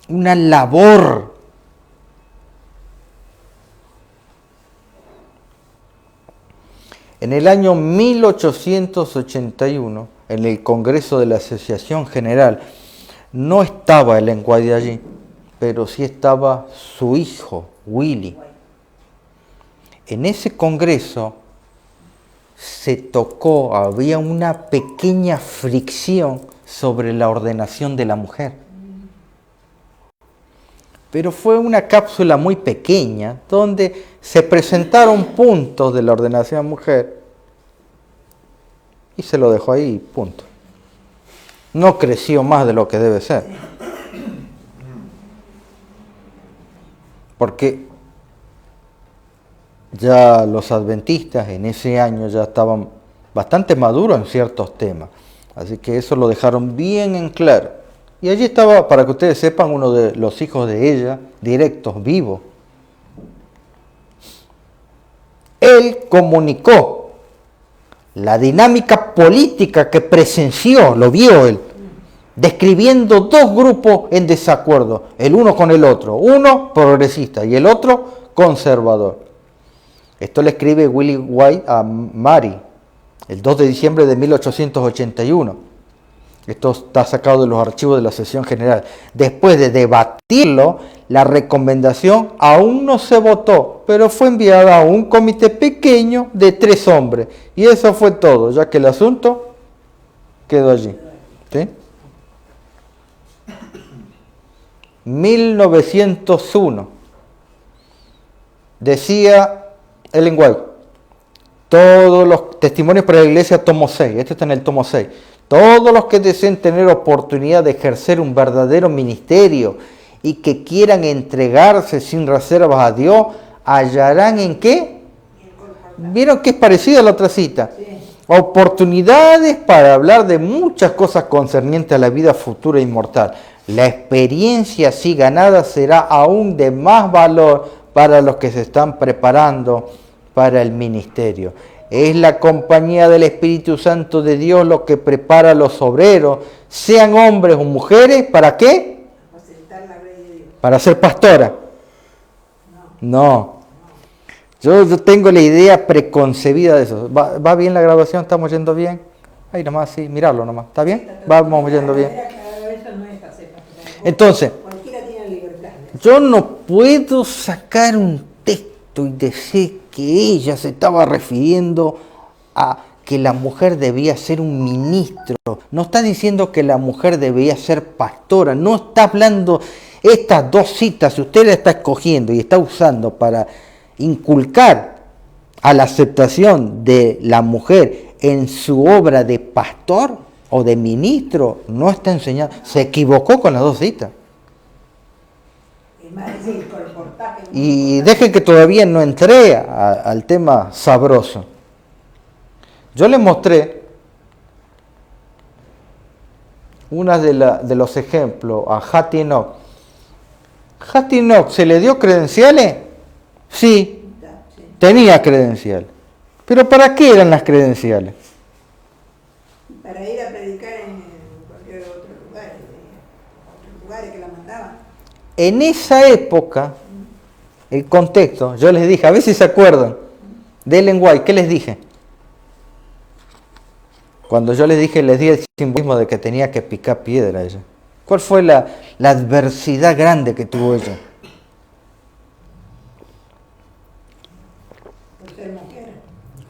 S5: Una labor. En el año 1881, en el Congreso de la Asociación General, no estaba Ellen White allí, pero sí estaba su hijo, Willy. En ese congreso se tocó, había una pequeña fricción sobre la ordenación de la mujer. Pero fue una cápsula muy pequeña, donde se presentaron puntos de la ordenación de la mujer y se lo dejó ahí, punto. No creció más de lo que debe ser. Porque ya los adventistas en ese año ya estaban bastante maduros en ciertos temas. Así que eso lo dejaron bien en claro. Y allí estaba, para que ustedes sepan, uno de los hijos de ella, directos, vivos. Él comunicó la dinámica política que presenció, lo vio él, describiendo dos grupos en desacuerdo, el uno con el otro, uno progresista y el otro conservador. Esto le escribe Willie White a Mary, el 2 de diciembre de 1881. Esto está sacado de los archivos de la sesión general. Después de debatirlo, la recomendación aún no se votó, pero fue enviada a un comité pequeño de 3 hombres. Y eso fue todo, ya que el asunto quedó allí. ¿Sí? 1901. Decía Ellen White, todos los testimonios para la iglesia, tomo 6. Este está en el tomo 6. Todos los que deseen tener oportunidad de ejercer un verdadero ministerio y que quieran entregarse sin reservas a Dios, hallarán en qué. ¿Vieron que es parecida a la otra cita? Sí. Oportunidades para hablar de muchas cosas concernientes a la vida futura e inmortal. La experiencia así ganada será aún de más valor para los que se están preparando para el ministerio. Es la compañía del Espíritu Santo de Dios lo que prepara a los obreros, sean hombres o mujeres, ¿para qué?
S4: Facilitar la gloria de Dios.
S5: ¿Para ser pastora? No. Yo tengo la idea preconcebida de eso. ¿Va bien la grabación? ¿Estamos yendo bien? Ahí nomás, sí, mirarlo nomás. ¿Está bien? Vamos yendo bien.
S4: Eso no es hacer.
S5: Entonces,
S4: Cualquiera tiene libertad.
S5: yo no puedo sacar un texto y decir que ella se estaba refiriendo a que la mujer debía ser un ministro. No está diciendo que la mujer debía ser pastora. No está hablando estas dos citas. Si usted la está escogiendo y está usando para inculcar a la aceptación de la mujer en su obra de pastor o de ministro, no está enseñando. Se equivocó con las dos citas.
S4: Es más, es el colportaje.
S5: Y dejen que todavía no entré al tema sabroso. Yo les mostré una de los ejemplos a Hati Enoch. ¿Hati Enoch se le dio credenciales? Sí, tenía credenciales. ¿Pero para qué eran las credenciales?
S4: Para ir a predicar en cualquier otro lugar, otros lugares que la mandaban.
S5: En esa época, el contexto, yo les dije, a ver si se acuerdan, de Ellen White, ¿qué les dije? Cuando yo les dije, les di el simbolismo de que tenía que picar piedra ella. ¿Cuál fue la adversidad grande que tuvo ella?
S4: Por ser mujer.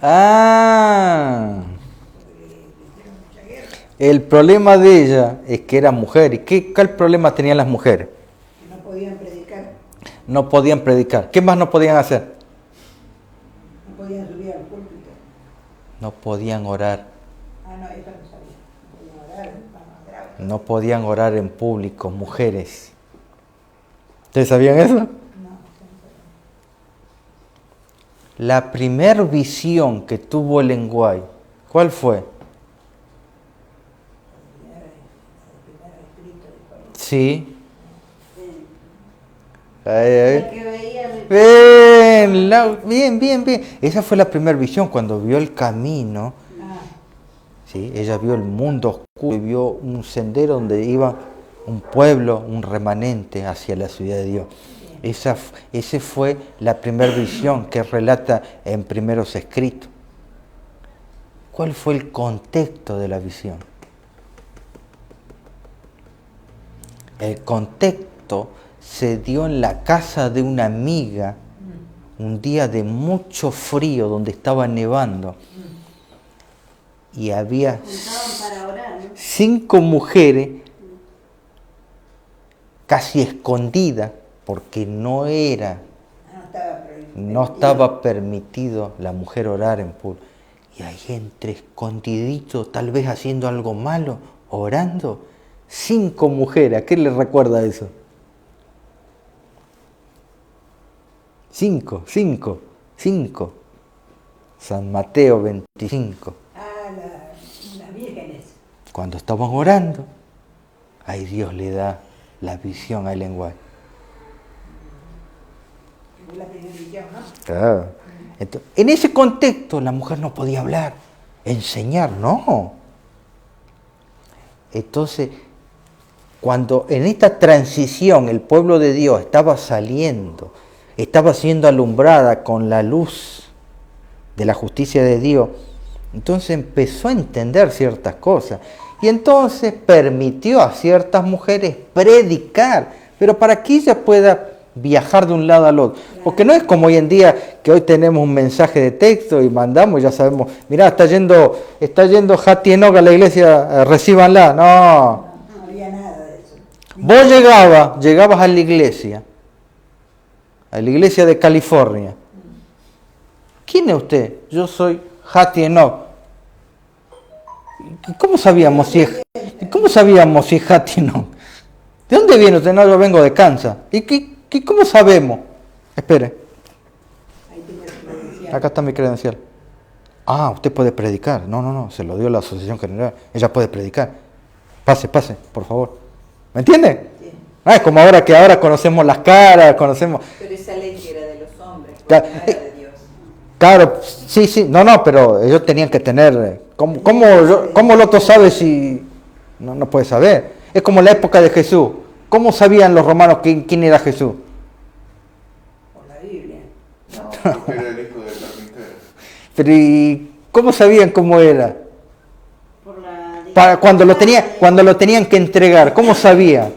S5: Ah, el problema de ella es que era mujer. ¿Y qué problema tenían las mujeres?
S4: Que no podían predicar,
S5: No podían predicar. ¿Qué más no podían hacer?
S4: no podían subir al púlpito.
S5: No podían orar.
S4: Ah, no, eso no sabía. No podían orar, más grave.
S5: No podían orar en público, mujeres. ¿Ustedes sabían eso?
S4: No, eso no sabía.
S5: La primer visión que tuvo Ellen White, ¿cuál fue? Sí.
S2: La que veía
S5: Bien. Esa fue la primera visión cuando vio el camino.
S4: Ah,
S5: ¿Sí? Ella vio el mundo oscuro y vio un sendero donde iba un pueblo, un remanente hacia la ciudad de Dios. Esa fue la primera visión que relata en primeros escritos. ¿Cuál fue el contexto de la visión? El contexto se dio en la casa de una amiga un día de mucho frío donde estaba nevando y había
S2: para orar, ¿no?
S5: 5 mujeres casi escondidas porque no estaba permitido la mujer orar en público. Y ahí entre escondidito, tal vez haciendo algo malo, orando, 5 mujeres. ¿A qué le recuerda eso? 5. San Mateo 25.
S4: ah, las vírgenes.
S5: Cuando estaban orando, ahí Dios le da la visión a Ellen White.
S4: Fue la primera visión, ¿no?
S5: Claro. Entonces, en ese contexto la mujer no podía hablar, enseñar, no. Entonces, cuando en esta transición el pueblo de Dios estaba saliendo, estaba siendo alumbrada con la luz de la justicia de Dios, entonces empezó a entender ciertas cosas y entonces permitió a ciertas mujeres predicar, pero para que ella pueda viajar de un lado al otro, porque no es como hoy en día que hoy tenemos un mensaje de texto y mandamos y ya sabemos, mirá, está yendo Hati Enoch a la iglesia, recíbanla. No,
S4: No había nada de eso.
S5: vos llegabas a la iglesia de California. ¿Quién es usted? Yo soy Hati Enoch. ¿Cómo sabíamos si es Hati Enoch? ¿De dónde viene usted? No, yo vengo de Kansas. ¿Y cómo sabemos? Espere,
S4: Ahí tengo la credencial.
S5: acá está mi credencial. Ah, usted puede predicar. No, se lo dio la Asociación General. Ella puede predicar. Pase, por favor. ¿Me entiende?
S4: Sí.
S5: Ah, es como ahora que conocemos las caras, conocemos...
S6: Pero esa ley que era de los hombres,
S5: Claro,
S6: porque no era de Dios.
S5: Claro, sí, no, pero ellos tenían que tener... ¿Cómo el otro sabe si...? No puede saber. Es como la época de Jesús. ¿Cómo sabían los romanos quién era Jesús?
S4: Por la Biblia.
S3: No, porque era el
S5: Pero ¿y cómo sabían cómo era?
S2: Por la
S5: Cuando lo tenían que entregar, ¿cómo sabían?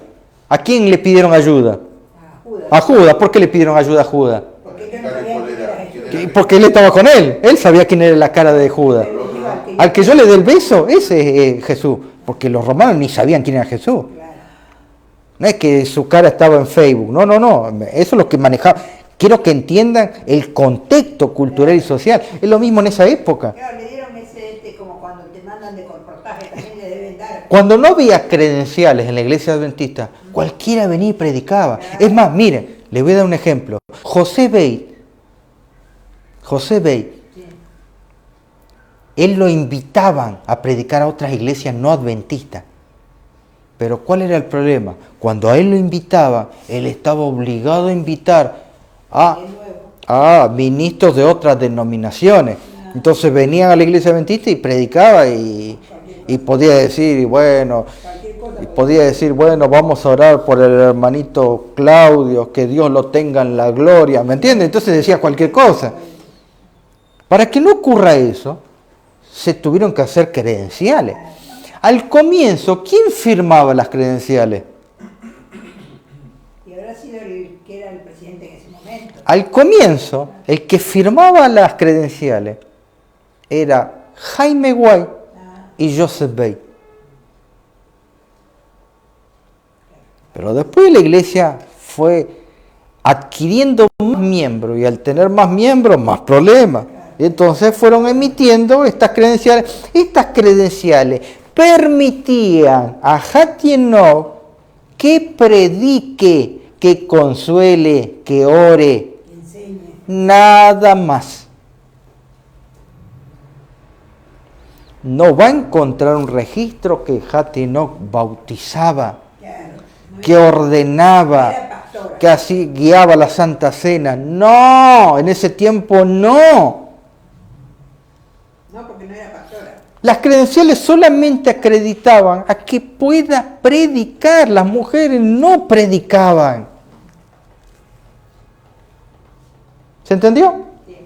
S5: ¿A quién le pidieron ayuda?
S4: A Judas.
S5: A Judas. ¿Por qué le pidieron ayuda a Judas?
S4: Porque ellos no sabían quién era Jesús.
S5: Porque él estaba con él. Él sabía quién era la cara de Judas.
S4: Pero dijo,
S5: Al que yo le dé el beso, ese es Jesús. Porque los romanos ni sabían quién era Jesús.
S4: Claro.
S5: No es que su cara estaba en Facebook. No. Eso es lo que manejaba. Quiero que entiendan el contexto cultural y social. Es lo mismo en esa época.
S4: Claro, le dieron ese, como cuando te mandan de reportaje, también le deben dar.
S5: Cuando no había credenciales en la iglesia adventista, cualquiera venía y predicaba. Es más, miren, les voy a dar un ejemplo. José Bey, él lo invitaban a predicar a otras iglesias no adventistas. Pero ¿cuál era el problema? Cuando a él lo invitaba, él estaba obligado a invitar a ministros de otras denominaciones. Entonces venían a la iglesia adventista y predicaba y podía decir, bueno, vamos a orar por el hermanito Claudio, que Dios lo tenga en la gloria, ¿me entiendes? Entonces decía cualquier cosa. Para que no ocurra eso, se tuvieron que hacer credenciales. Al comienzo, ¿quién firmaba las credenciales?
S4: Y habrá sido el que era el presidente en ese momento.
S5: Al comienzo, el que firmaba las credenciales era Jaime White y Joseph Bey. Pero después la iglesia fue adquiriendo más miembros y al tener más miembros, más problemas. Y entonces fueron emitiendo estas credenciales. Estas credenciales permitían a Hatienov que predique, que consuele, que ore.
S4: Enseñe.
S5: Nada más. No va a encontrar un registro que Hatienov bautizaba,
S4: Claro. No
S5: que ordenaba,
S4: era pastora.
S5: que así guiaba la Santa Cena. No, en ese tiempo no.
S4: No, porque no era pastora.
S5: Las credenciales solamente acreditaban a que pueda predicar. Las mujeres no predicaban. ¿Se entendió?
S4: Sí.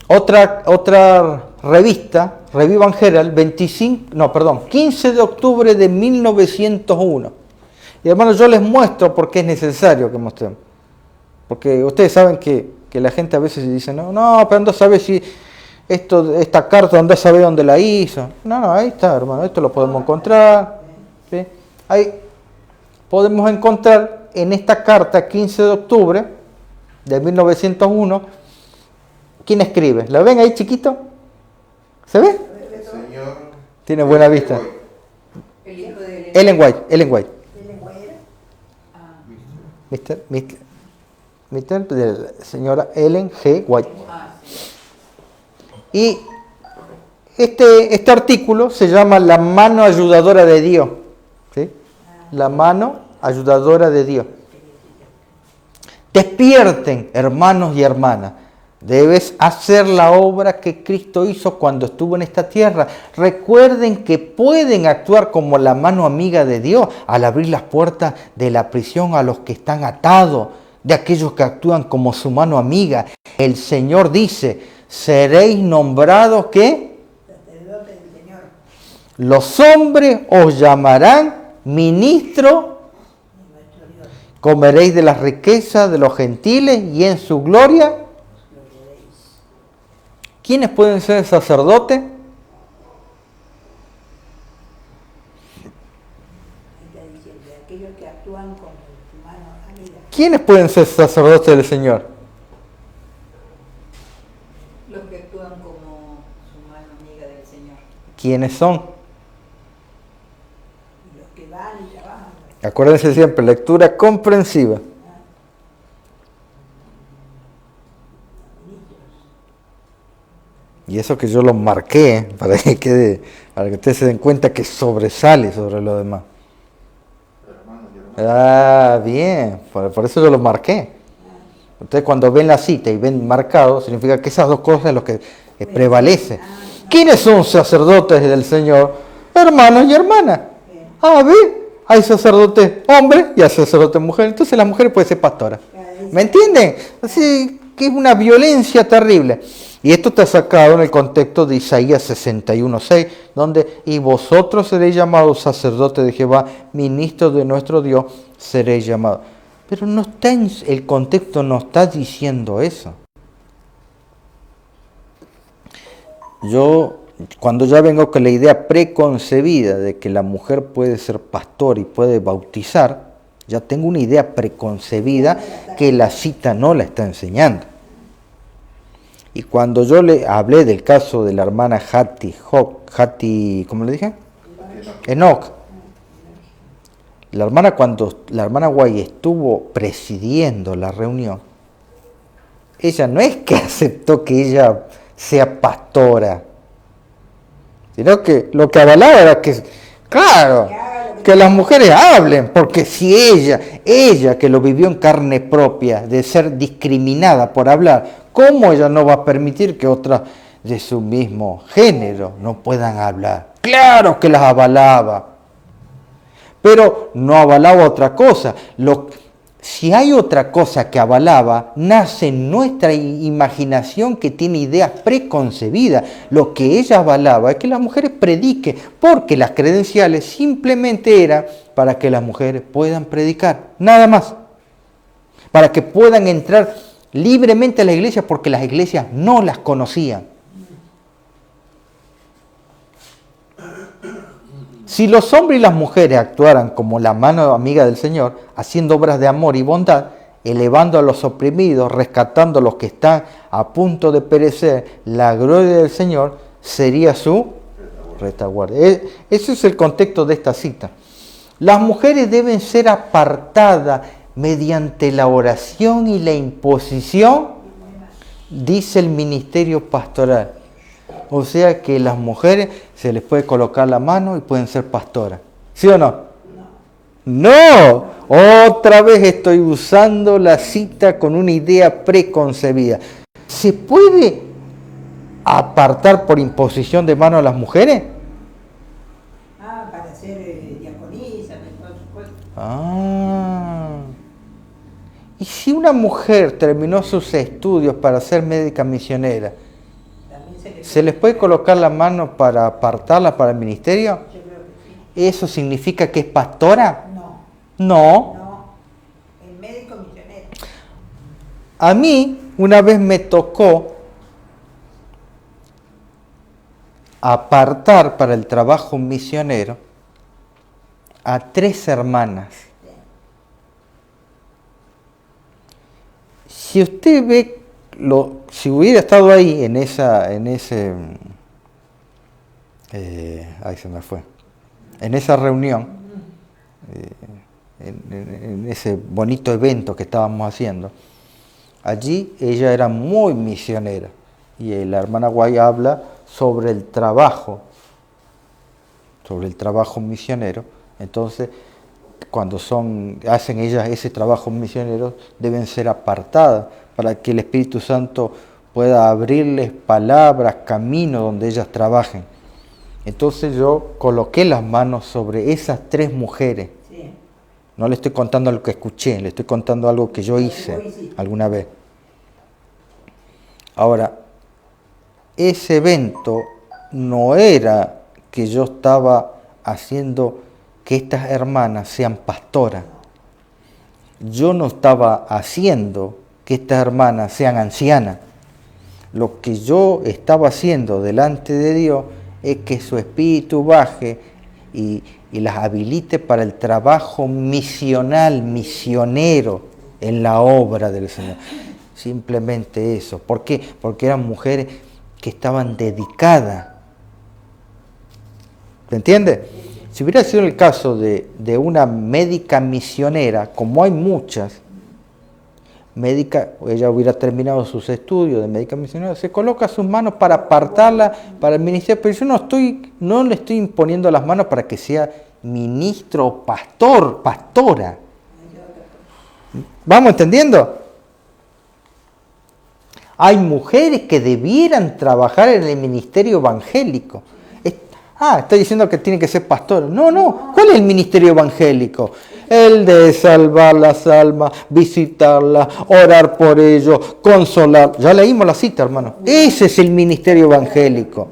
S5: Otra revista, Revival Herald, 15 de octubre de 1901. Y hermanos, yo les muestro porque es necesario que mostremos. Porque ustedes saben que la gente a veces dice, no, pero anda a saber si esta carta, anda a saber dónde la hizo. No, ahí está, hermano, esto lo podemos encontrar. ¿Sí? Ahí podemos encontrar en esta carta, 15 de octubre de 1901, ¿quién escribe? ¿La ven ahí chiquito? ¿Se ve?
S3: Señor.
S5: Tiene buena vista.
S6: El hijo de
S5: Ellen White.
S4: ¿El lenguaje era?
S5: Mr. de la señora Ellen G. White.
S6: sí.
S5: Y este artículo se llama La mano ayudadora de Dios. ¿Sí? La mano ayudadora de Dios. Despierten, hermanos y hermanas. Debes hacer la obra que Cristo hizo cuando estuvo en esta tierra. Recuerden que pueden actuar como la mano amiga de Dios al abrir las puertas de la prisión a los que están atados, de aquellos que actúan como su mano amiga. El Señor dice, seréis nombrados, ¿qué?
S4: Sacerdote del Señor.
S5: Los hombres os llamarán ministros,
S4: De nuestro Dios.
S5: comeréis de las riquezas de los gentiles y en su gloria. ¿Quiénes pueden ser sacerdotes?
S4: Está diciendo, aquellos que actúan como su mano amiga.
S5: ¿Quiénes pueden ser sacerdotes del Señor?
S6: Los que actúan como su mano amiga del Señor.
S5: ¿Quiénes son?
S4: Y los que van y trabajan.
S5: Acuérdense siempre, lectura comprensiva. Y eso que yo lo marqué, para que ustedes se den cuenta que sobresale sobre lo demás. Ah, bien, por eso yo lo marqué. Ustedes cuando ven la cita y ven marcado, significa que esas dos cosas es lo que prevalece. ¿Quiénes son sacerdotes del Señor? Hermanos y hermanas. Ah, ve, hay sacerdote hombre y hay sacerdote mujer. Entonces la mujer puede ser pastora. ¿Me entienden? Así, que es una violencia terrible. Y esto está sacado en el contexto de Isaías 61:6, donde y vosotros seréis llamados sacerdotes de Jehová, ministros de nuestro Dios seréis llamados. Pero no está el contexto no está diciendo eso. Yo, cuando ya vengo con la idea preconcebida de que la mujer puede ser pastor y puede bautizar, ya tengo una idea preconcebida que la cita no la está enseñando. Y cuando yo le hablé del caso de la hermana ¿cómo le dije? Enoch. Cuando la hermana Guay estuvo presidiendo la reunión, ella no es que aceptó que ella sea pastora, sino que lo que avalaba era que, claro, que las mujeres hablen, porque si ella que lo vivió en carne propia, de ser discriminada por hablar, ¿cómo ella no va a permitir que otras de su mismo género no puedan hablar? Claro que las avalaba, pero no avalaba otra cosa. Si hay otra cosa que avalaba, nace en nuestra imaginación que tiene ideas preconcebidas. Lo que ella avalaba es que las mujeres prediquen, porque las credenciales simplemente eran para que las mujeres puedan predicar, nada más. Para que puedan entrar libremente a la iglesia, porque las iglesias no las conocían. Si los hombres y las mujeres actuaran como la mano amiga del Señor, haciendo obras de amor y bondad, elevando a los oprimidos, rescatando a los que están a punto de perecer, la gloria del Señor sería su retaguardia. Ese es el contexto de esta cita. Las mujeres deben ser apartadas mediante la oración y la imposición, dice el ministerio pastoral. O sea que las mujeres se les puede colocar la mano y pueden ser pastoras. ¿Sí o no? No. Otra vez estoy usando la cita con una idea preconcebida. ¿Se puede apartar por imposición de mano a las mujeres?
S4: Para ser diaconisa, por supuesto.
S5: ¿Y si una mujer terminó sus estudios para ser médica misionera, se les puede colocar la mano para apartarla para el ministerio?
S4: Yo creo que sí.
S5: ¿Eso significa que es pastora?
S4: No.
S5: No.
S4: El médico misionero.
S5: A mí una vez me tocó apartar para el trabajo misionero a 3 hermanas. Si usted ve, si hubiera estado ahí en esa reunión, en ese bonito evento que estábamos haciendo, allí ella era muy misionera y la hermana Guay habla sobre el trabajo misionero. Entonces, cuando hacen ellas ese trabajo misionero, deben ser apartadas para que el Espíritu Santo pueda abrirles palabras, caminos donde ellas trabajen. Entonces yo coloqué las manos sobre esas 3 mujeres.
S4: Sí.
S5: No le estoy contando lo que escuché, le estoy contando algo que yo hice alguna vez. Ahora, ese evento no era que yo estaba haciendo que estas hermanas sean pastoras. Yo no estaba haciendo que estas hermanas sean ancianas. Lo que yo estaba haciendo delante de Dios es que su espíritu baje y las habilite para el trabajo misional, misionero en la obra del Señor. Simplemente eso. ¿Por qué? Porque eran mujeres que estaban dedicadas. ¿Se entiende? Si hubiera sido el caso de una médica misionera, como hay muchas, ella hubiera terminado sus estudios de médica misionera, se coloca sus manos para apartarla para el ministerio, pero yo no le estoy imponiendo las manos para que sea ministro o pastora. ¿Vamos entendiendo? Hay mujeres que debieran trabajar en el ministerio evangélico. Está diciendo que tiene que ser pastor. No. ¿Cuál es el ministerio evangélico? El de salvar las almas, visitarlas, orar por ellos, consolar. Ya leímos la cita, hermano. Ese es el ministerio evangélico.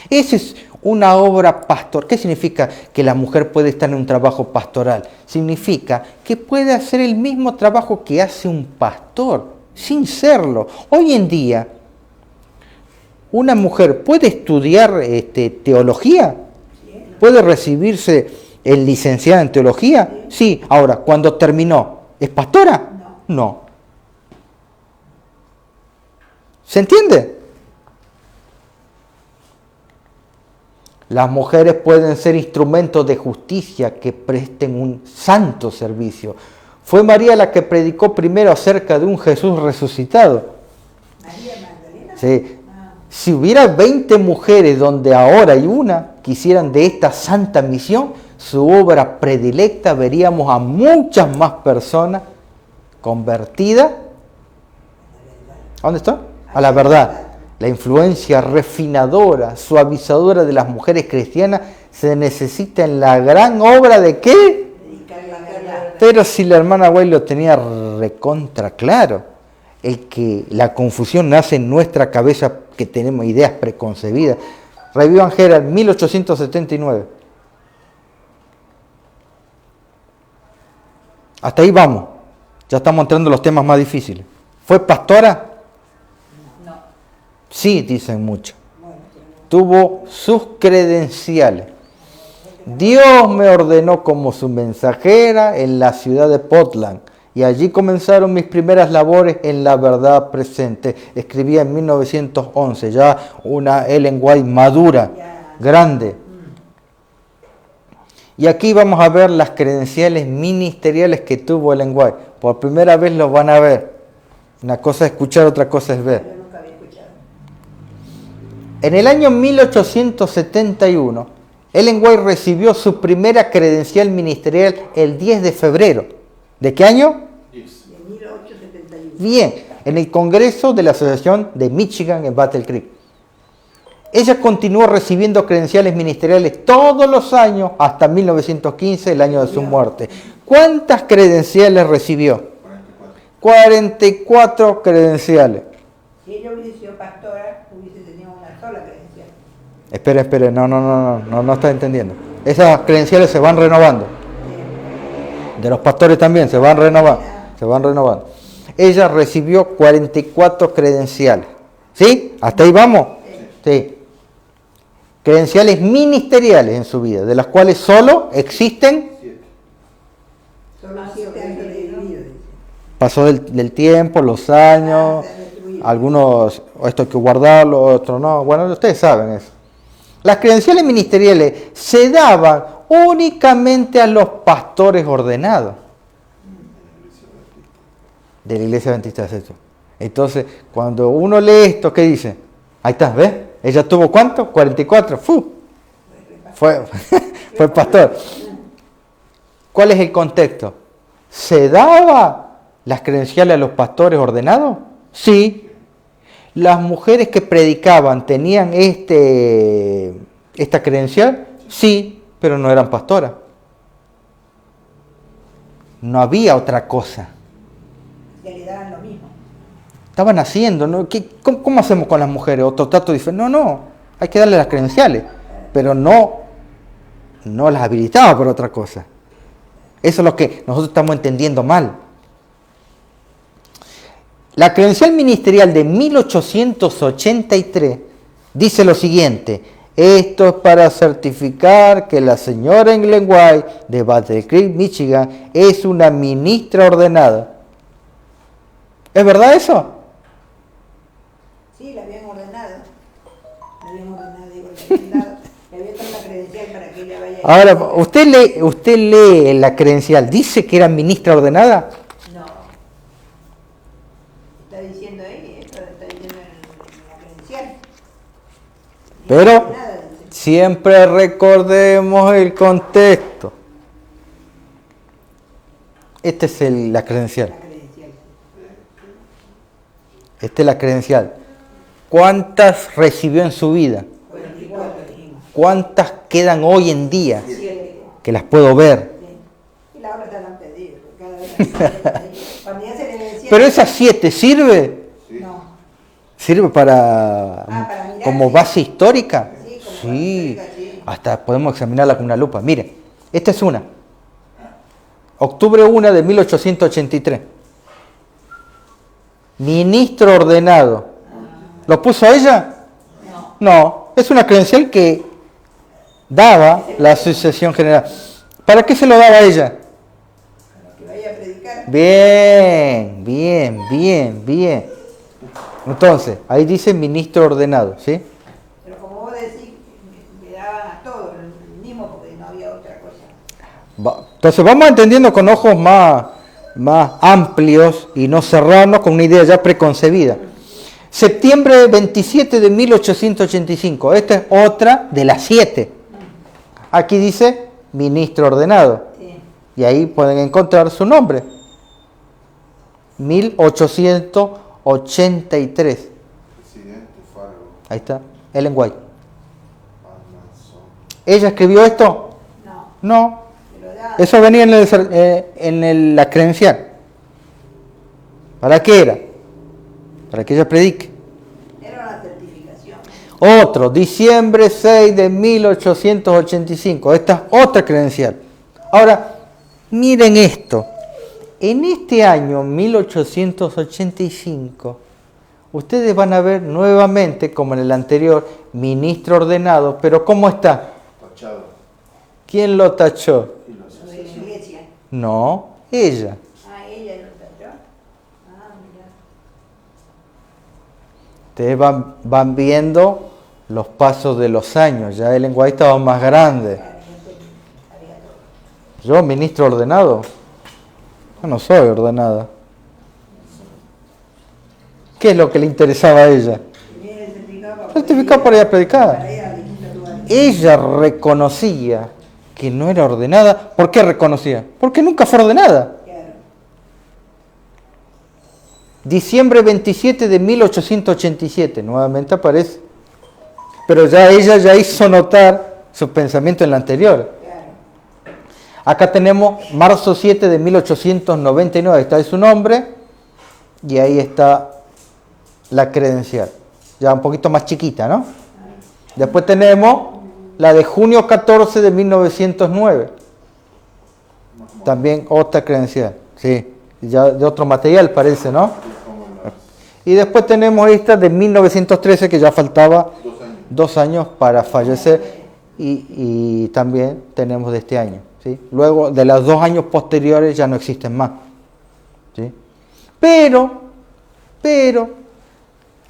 S5: Esa es una obra pastoral. ¿Qué significa que la mujer puede estar en un trabajo pastoral? Significa que puede hacer el mismo trabajo que hace un pastor, sin serlo. Hoy en día, una mujer puede estudiar teología, puede recibirse el licenciada en teología. Sí, ahora, cuando terminó, ¿es pastora? No. ¿Se entiende? Las mujeres pueden ser instrumentos de justicia que presten un santo servicio. Fue María la que predicó primero acerca de un Jesús resucitado.
S4: María Magdalena.
S5: Sí. Si hubiera 20 mujeres donde ahora hay una que hicieran de esta santa misión su obra predilecta, veríamos a muchas más personas convertidas. ¿A dónde está? A la verdad. La influencia refinadora, suavizadora de las mujeres cristianas se necesita en la gran obra de ¿qué?
S4: Dedicar la verdad.
S5: Pero si la hermana White lo tenía recontra claro, el que la confusión nace en nuestra cabeza, que tenemos ideas preconcebidas. Review and Herald, 1879. Hasta ahí vamos. Ya estamos entrando en los temas más difíciles. ¿Fue pastora?
S6: No.
S5: Sí, dicen muchos. Tuvo sus credenciales. Dios me ordenó como su mensajera en la ciudad de Portland y allí comenzaron mis primeras labores en la verdad presente. Escribía en 1911, ya una Ellen White madura, grande. Y aquí vamos a ver las credenciales ministeriales que tuvo Ellen White. Por primera vez los van a ver. Una cosa es escuchar, otra cosa es ver.
S4: Yo nunca había escuchado.
S5: En el año 1871, Ellen White recibió su primera credencial ministerial el 10 de febrero. ¿De qué año?
S4: De 1871.
S5: Bien, en el Congreso de la Asociación de Michigan en Battle Creek. Ella continuó recibiendo credenciales ministeriales todos los años hasta 1915, el año de su muerte. ¿Cuántas credenciales recibió? 44 credenciales.
S4: Si ella hubiese sido pastora, hubiese tenido una sola credencial.
S5: Espere, no está entendiendo. Esas credenciales se van renovando. De los pastores también se van renovando. Ella recibió 44 credenciales. ¿Sí? ¿Hasta ahí vamos? Sí. Credenciales ministeriales en su vida, de las cuales solo existen.
S4: Solo 7 años de vivido, dice.
S5: Pasó del tiempo, los años, algunos, esto hay que guardarlo, otros no. Bueno, ustedes saben eso. Las credenciales ministeriales se daban únicamente a los pastores ordenados de la Iglesia Adventista del Sexto. Entonces, cuando uno lee esto, ¿qué dice? Ahí está, ¿ves? Ella tuvo ¿cuánto? 44. Fue pastor. ¿Cuál es el contexto? ¿Se daba las credenciales a los pastores ordenados? Sí. ¿Las mujeres que predicaban tenían esta credencial? Sí, pero no eran pastoras. No había otra cosa.
S4: Que le daban lo mismo.
S5: Estaban haciendo, ¿no? ¿Cómo hacemos con las mujeres? ¿Otro trato diferente? No, hay que darle las credenciales, pero no las habilitaba por otra cosa. Eso es lo que nosotros estamos entendiendo mal. La credencial ministerial de 1883 dice lo siguiente: esto es para certificar que la señora Ellen White de Battle Creek, Michigan, es una ministra ordenada. ¿Es verdad eso?
S4: Sí, la habían ordenado. Digo, le habían dado la credencial para que ella vaya.
S5: Ahora, ¿usted lee la credencial? ¿Dice que era ministra ordenada?
S4: No. Está diciendo ahí, esto está diciendo en la credencial.
S5: Pero
S4: Ordenada, dice.
S5: siempre recordemos el contexto. Esta es la credencial.
S4: La credencial.
S5: Esta es la credencial. ¿Cuántas recibió en su vida?
S4: 44 dijimos.
S5: ¿Cuántas quedan hoy en día
S4: 7.
S5: que las puedo ver?
S4: Y Cuando ya se le decía.
S5: Pero esas 7 sirve,
S4: No.
S5: sirve para
S4: para mirar,
S5: como
S4: sí.
S5: base histórica.
S4: Sí, como
S5: Sí,
S4: base histórica, sí.
S5: hasta podemos examinarla con una lupa. Mire, esta es una. Octubre 1 de 1883. Ministro ordenado. ¿Lo puso ella? No, es una credencial que daba la Asociación General. ¿Para qué se lo daba a ella?
S4: Que vaya a predicar.
S5: Bien, bien, bien, bien. Entonces, ahí dice ministro ordenado, ¿sí?
S4: Pero como vos decís, me daban a todos el mismo porque no había otra cosa.
S5: Entonces vamos entendiendo con ojos más amplios y no cerrarnos con una idea ya preconcebida. Septiembre 27 de 1885. Esta es otra de las 7. Aquí dice ministro ordenado.
S4: Sí.
S5: Y ahí pueden encontrar su nombre. 1883.
S3: Presidente Fargo.
S5: Ahí está, Ellen White.
S3: Amazon.
S5: ¿Ella escribió esto?
S4: No,
S5: No.
S4: pero da.
S5: Eso venía en la credencial. ¿Para qué era? Para que ella predique.
S4: Era una certificación.
S5: Otro, diciembre 6 de 1885. Esta es otra credencial. Ahora, miren esto. En este año 1885, ustedes van a ver nuevamente, como en el anterior, ministro ordenado, pero ¿cómo está?
S3: Tachado.
S5: ¿Quién lo tachó?
S3: Y los
S4: Lo de la iglesia.
S5: No, ella.
S4: Ah, ella lo tachó. Ah, mira.
S5: Ustedes van viendo los pasos de los años. Ya Ellen White estaba más grande. Yo, ministro ordenado. Yo no soy ordenada. ¿Qué es lo que le interesaba a ella?
S4: Tenía el certificado
S5: Certificado para ir a predicar.
S4: para ir a distintos lugares.
S5: Ella reconocía que no era ordenada. ¿Por qué reconocía? Porque nunca fue ordenada.
S4: Claro.
S5: Diciembre 27 de 1887, nuevamente aparece. Pero ya ella ya hizo notar su pensamiento en la anterior.
S4: Claro.
S5: Acá tenemos marzo 7 de 1899, está su nombre y ahí está la credencial. Ya un poquito más chiquita, ¿no? Después tenemos la de junio 14 de 1909. También otra credencial, sí. Ya de otro material parece, ¿no? Y después tenemos esta de 1913 que ya faltaba 2 años para fallecer y también tenemos de este año, ¿sí? Luego de los 2 años posteriores ya no existen más, ¿sí? Pero,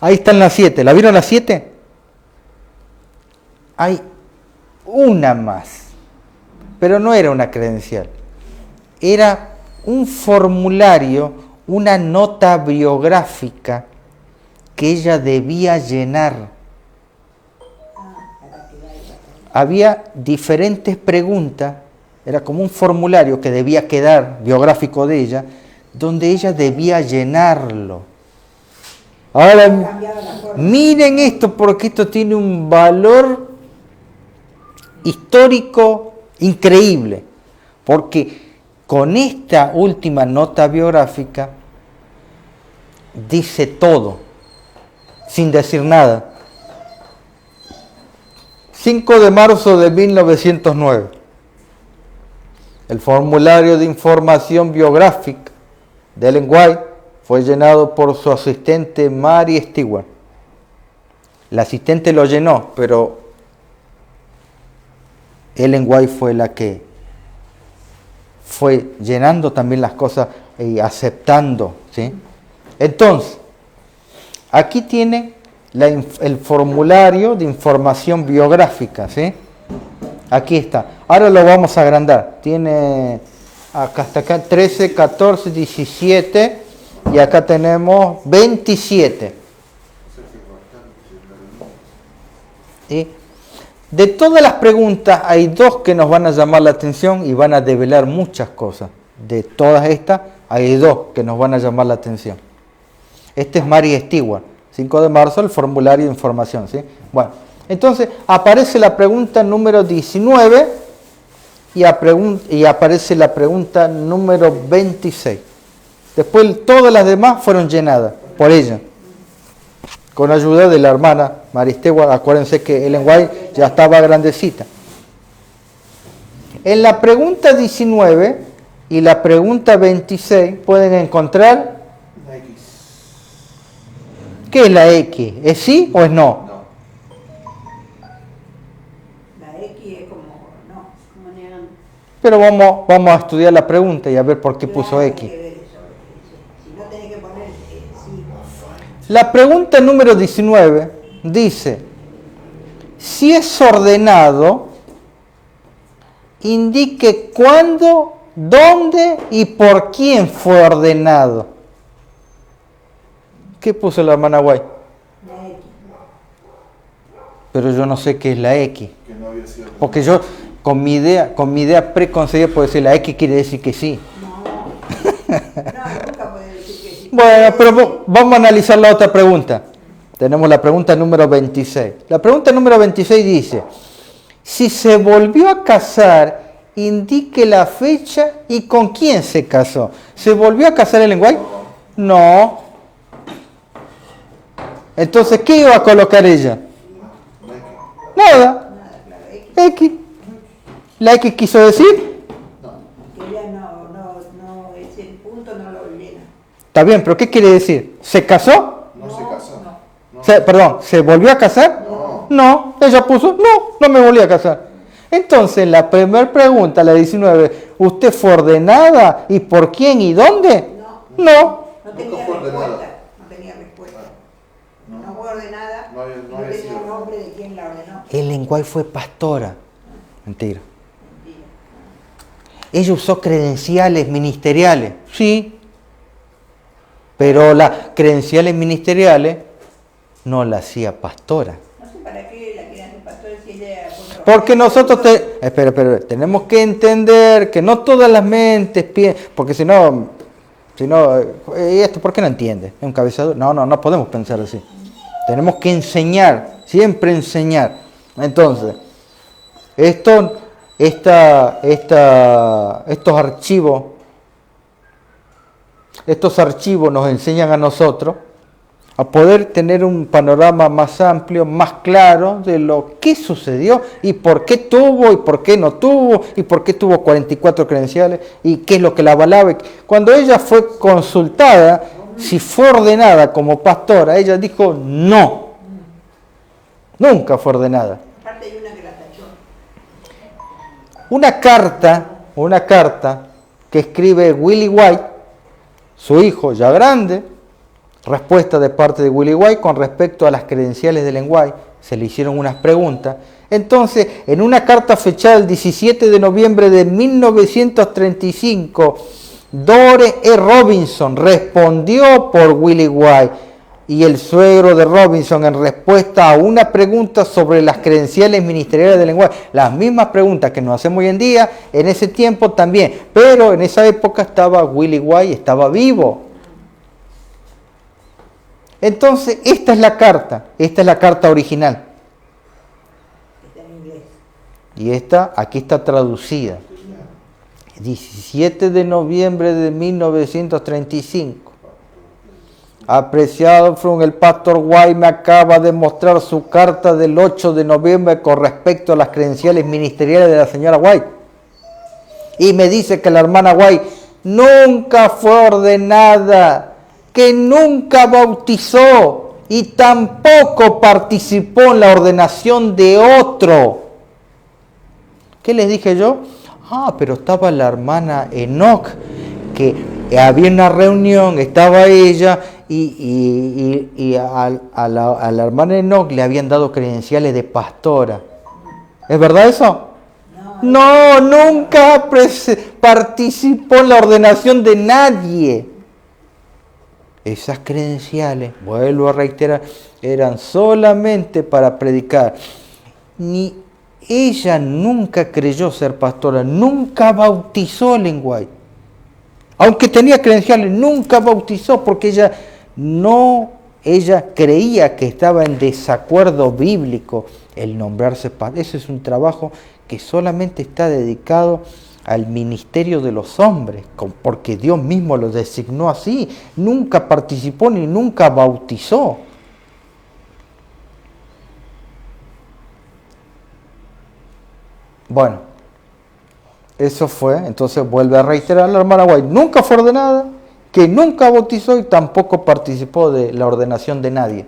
S5: ahí están las 7, ¿la vieron las 7? Hay una más, pero no era una credencial, era un formulario, una nota biográfica que ella debía llenar. Había diferentes preguntas, era como un formulario que debía quedar biográfico de ella, donde ella debía llenarlo. Ahora, miren esto, porque esto tiene un valor histórico increíble, porque con esta última nota biográfica dice todo, sin decir nada. 5 de marzo de 1909. El formulario de información biográfica de Ellen White fue llenado por su asistente Mary Stewart. La asistente lo llenó, pero Ellen White fue la que fue llenando también las cosas y aceptando, ¿sí? Entonces, aquí tiene el formulario de información biográfica, ¿sí? Aquí está. Ahora lo vamos a agrandar. Tiene acá hasta acá 13, 14, 17 y acá tenemos 27. ¿Sí? De todas las preguntas hay 2 que nos van a llamar la atención y van a develar muchas cosas. De todas estas hay 2 que nos van a llamar la atención. Este es Mary Stewart, 5 de marzo, el formulario de información, ¿sí? Bueno, entonces aparece la pregunta número 19 y aparece la pregunta número 26. Después todas las demás fueron llenadas por ella, con ayuda de la hermana Maristegua. Acuérdense que Ellen White ya estaba grandecita. En la pregunta 19 y la pregunta 26 pueden encontrar,
S3: Una X.
S5: ¿qué es la X? ¿Es sí o es no?
S3: No.
S4: La X es como no.
S2: Como negando.
S5: Pero vamos a estudiar la pregunta y a ver por qué puso
S4: Claro,
S5: X.
S4: hay que ver eso, si no tenés que poner sí.
S5: La pregunta número 19 dice, si es ordenado, indique cuándo, dónde y por quién fue ordenado. ¿Qué puso la hermana White?
S4: La X.
S5: Pero yo no sé qué es la X.
S3: Que no había sido.
S5: Porque yo, con mi idea preconcebida, puedo decir la X quiere decir que sí.
S4: No, nunca puede decir que sí.
S5: Bueno, pero vamos a analizar la otra pregunta. Tenemos la pregunta número 26. La pregunta número 26 dice, si se volvió a casar, indique la fecha y con quién se casó. ¿Se volvió a casar Ellen White? No. Entonces, ¿qué iba a colocar ella? Nada.
S4: Nada, claro, X.
S5: X. ¿La X quiso decir?
S4: Que ella no, ese punto no lo llena.
S5: Está bien, pero ¿qué quiere decir? ¿Se casó?
S3: No se casó. No.
S5: Perdón, ¿se volvió a casar?
S3: No.
S5: No, ella puso, no me volví a casar. Entonces, la primera pregunta, la 19, ¿usted fue ordenada? ¿Y por quién y dónde? No.
S4: No tenía
S3: fue ordenada.
S4: respuesta. No tenía respuesta.
S3: No.
S4: No fue ordenada.
S3: No había- no había
S4: tenía
S3: sido.
S4: un nombre de quién la ordenó.
S5: Ellen White fue pastora. Mentira.
S4: Mentira.
S5: Ella usó credenciales ministeriales, sí. Pero las credenciales ministeriales no la hacía pastora.
S4: No sé para qué la quieren hacer pastor si ella...
S5: Porque nosotros espera, tenemos que entender que no todas las mentes piensan, porque si no, esto, ¿por qué no entiende? ¿Es un cabezador? No podemos pensar así. Tenemos que enseñar, siempre enseñar. Entonces, estos archivos nos enseñan a nosotros a poder tener un panorama más amplio, más claro de lo que sucedió y por qué tuvo y por qué no tuvo y por qué tuvo 44 credenciales y qué es lo que la avalaba. Cuando ella fue consultada, si fue ordenada como pastora, ella dijo no. Nunca fue ordenada.
S4: Aparte hay una que la tachó.
S5: Una carta que escribe Willie White, su hijo ya grande, respuesta de parte de Willie White con respecto a las credenciales de Ellen White, se le hicieron unas preguntas. Entonces, en una carta fechada el 17 de noviembre de 1935, Dore E. Robinson respondió por Willie White y el suegro de Robinson en respuesta a una pregunta sobre las credenciales ministeriales de Ellen White. Las mismas preguntas que nos hacemos hoy en día, en ese tiempo también, pero en esa época estaba Willie White, estaba vivo. Entonces, esta es la carta original.
S4: Está en inglés.
S5: Y esta, aquí está traducida. 17 de noviembre de 1935. Apreciado From, el pastor White me acaba de mostrar su carta del 8 de noviembre con respecto a las credenciales ministeriales de la señora White. Y me dice que la hermana White nunca fue ordenada, que nunca bautizó y tampoco participó en la ordenación de otro. ¿Qué les dije yo? Pero estaba la hermana Enoch, que había una reunión, estaba ella y a la hermana Enoch le habían dado credenciales de pastora. ¿Es verdad eso? No, nunca participó en la ordenación de nadie. Esas credenciales, vuelvo a reiterar, eran solamente para predicar. Ni ella nunca creyó ser pastora, nunca bautizó Ellen White. Aunque tenía credenciales, nunca bautizó porque ella creía que estaba en desacuerdo bíblico el nombrarse pastor. Ese es un trabajo que solamente está dedicado al ministerio de los hombres, porque Dios mismo lo designó así. Nunca participó ni nunca bautizó. Bueno, eso fue, entonces vuelve a reiterar la hermana White, nunca fue ordenada, que nunca bautizó y tampoco participó de la ordenación de nadie.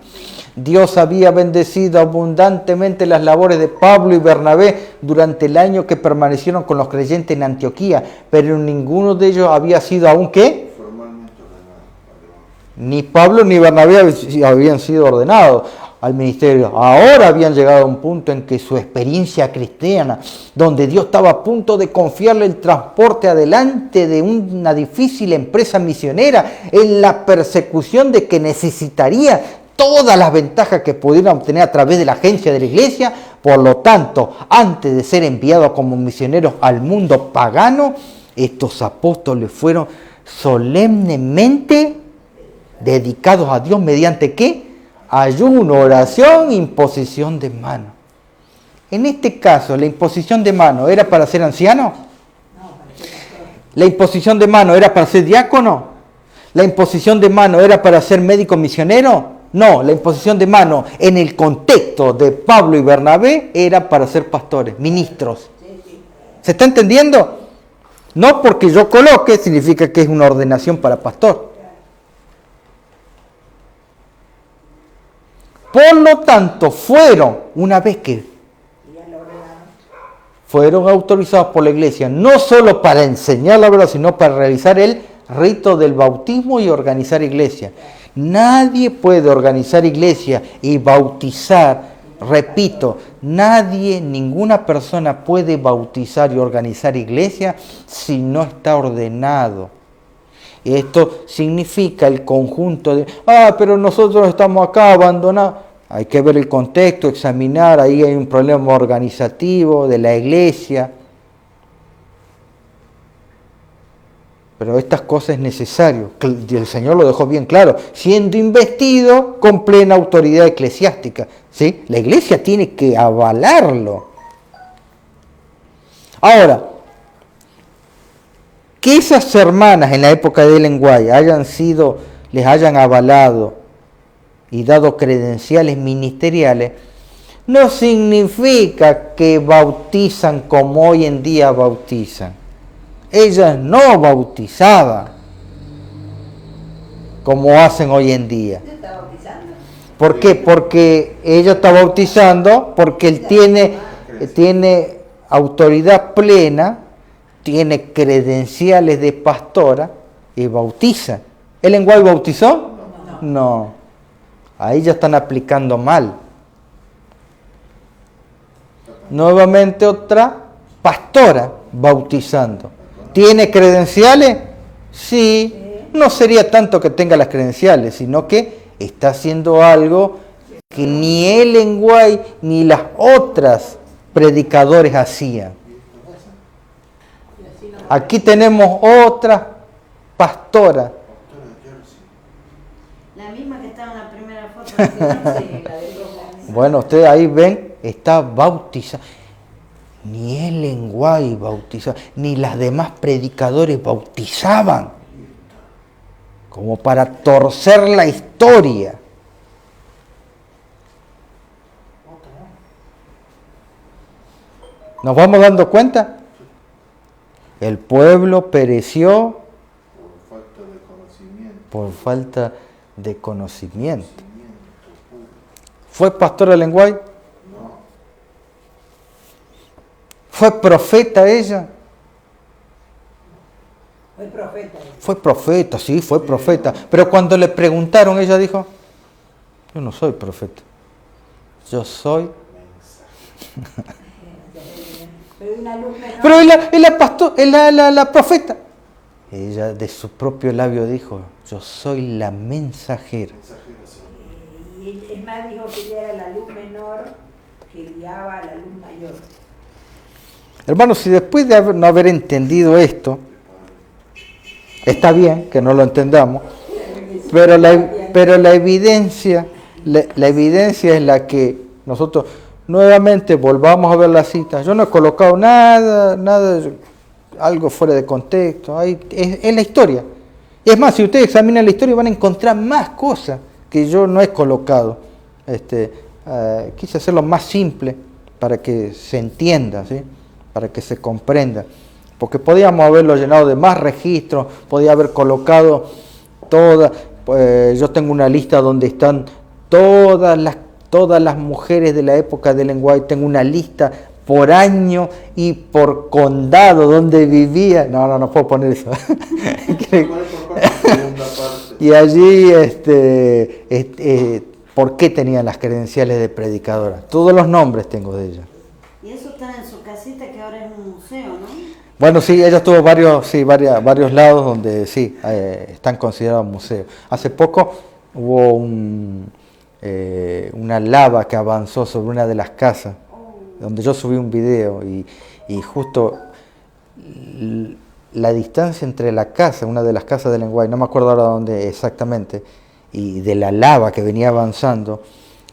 S5: Dios había bendecido abundantemente las labores de Pablo y Bernabé durante el año que permanecieron con los creyentes en Antioquía, pero ninguno de ellos había sido aún ¿qué?
S3: Formalmente ordenado.
S5: Ni Pablo ni Bernabé habían sido ordenados al ministerio. Ahora habían llegado a un punto en que su experiencia cristiana, donde Dios estaba a punto de confiarle el transporte adelante de una difícil empresa misionera, en la persecución de que necesitaría todas las ventajas que pudieran obtener a través de la agencia de la iglesia. Por lo tanto, antes de ser enviados como misioneros al mundo pagano, estos apóstoles fueron solemnemente dedicados a Dios mediante ¿qué? Ayuno, oración, imposición de mano. En este caso, la imposición de mano era para ser anciano. La imposición de mano era para ser diácono. La imposición de mano era para ser médico misionero. No, la imposición de mano en el contexto de Pablo y Bernabé era para ser pastores, ministros. ¿Se está entendiendo? No porque yo coloque significa que es una ordenación para pastor. Por lo tanto, fueron, una vez que fueron autorizados por la iglesia, no solo para enseñar la verdad, sino para realizar el rito del bautismo y organizar iglesia. Nadie puede organizar iglesia y bautizar, repito, nadie, ninguna persona puede bautizar y organizar iglesia si no está ordenado. Esto significa el conjunto de, pero nosotros estamos acá abandonados. Hay que ver el contexto, examinar, ahí hay un problema organizativo de la iglesia. Pero estas cosas es necesario, el Señor lo dejó bien claro, siendo investido con plena autoridad eclesiástica, ¿sí? La iglesia tiene que avalarlo. Ahora, que esas hermanas en la época de Ellen White les hayan avalado y dado credenciales ministeriales, no significa que bautizan como hoy en día bautizan. Ellas no bautizaban como hacen hoy en día.
S4: ¿Está bautizando?
S5: ¿Por qué? Porque ella está bautizando, porque él tiene autoridad plena, tiene credenciales de pastora y bautiza. ¿Ellen White bautizó? No. Ahí ya están aplicando mal. Nuevamente otra pastora bautizando. ¿Tiene credenciales? Sí. No sería tanto que tenga las credenciales, sino que está haciendo algo que ni Ellen White ni las otras predicadores hacían. Aquí tenemos otra pastora.
S2: La misma que estaba en la primera foto.
S6: Sí, la de rojo.
S5: Bueno, ustedes ahí ven, está bautizada. Ni Ellen White bautizaba, ni las demás predicadores bautizaban. Como para torcer la historia. ¿Nos vamos dando cuenta? El pueblo pereció por falta de conocimiento. ¿Fue pastora Ellen White? ¿Fue profeta ella?
S4: Fue profeta.
S5: Fue profeta, sí, fue profeta. Pero cuando le preguntaron, ella dijo, yo no soy profeta. Yo soy... Pero la profeta. Ella de su propio labio dijo, yo soy la mensajera.
S4: Y es más, dijo que ella era la luz menor que guiaba a la luz mayor.
S5: Hermanos, si después de no haber entendido esto, está bien que no lo entendamos, pero la evidencia es la que nosotros nuevamente volvamos a ver las citas. Yo no he colocado nada, algo fuera de contexto. Es la historia. Es más, si ustedes examinan la historia van a encontrar más cosas que yo no he colocado. Quise hacerlo más simple para que se entienda, ¿sí? Para que se comprenda. Porque podíamos haberlo llenado de más registros, podía haber colocado todas. Yo tengo una lista donde están todas las mujeres de la época de Ellen White, tengo una lista por año y por condado donde vivía. No puedo poner eso. Y allí, ¿por qué tenían las credenciales de predicadora? Todos los nombres tengo de ella.
S2: Y eso está en su casita que ahora es un museo, ¿no?
S5: Bueno, sí, ella tuvo varios lados donde sí, están considerados museos. Hace poco hubo una lava que avanzó sobre una de las casas, donde yo subí un video y justo la distancia entre la casa, una de las casas de Lenguay, no me acuerdo ahora dónde exactamente, y de la lava que venía avanzando,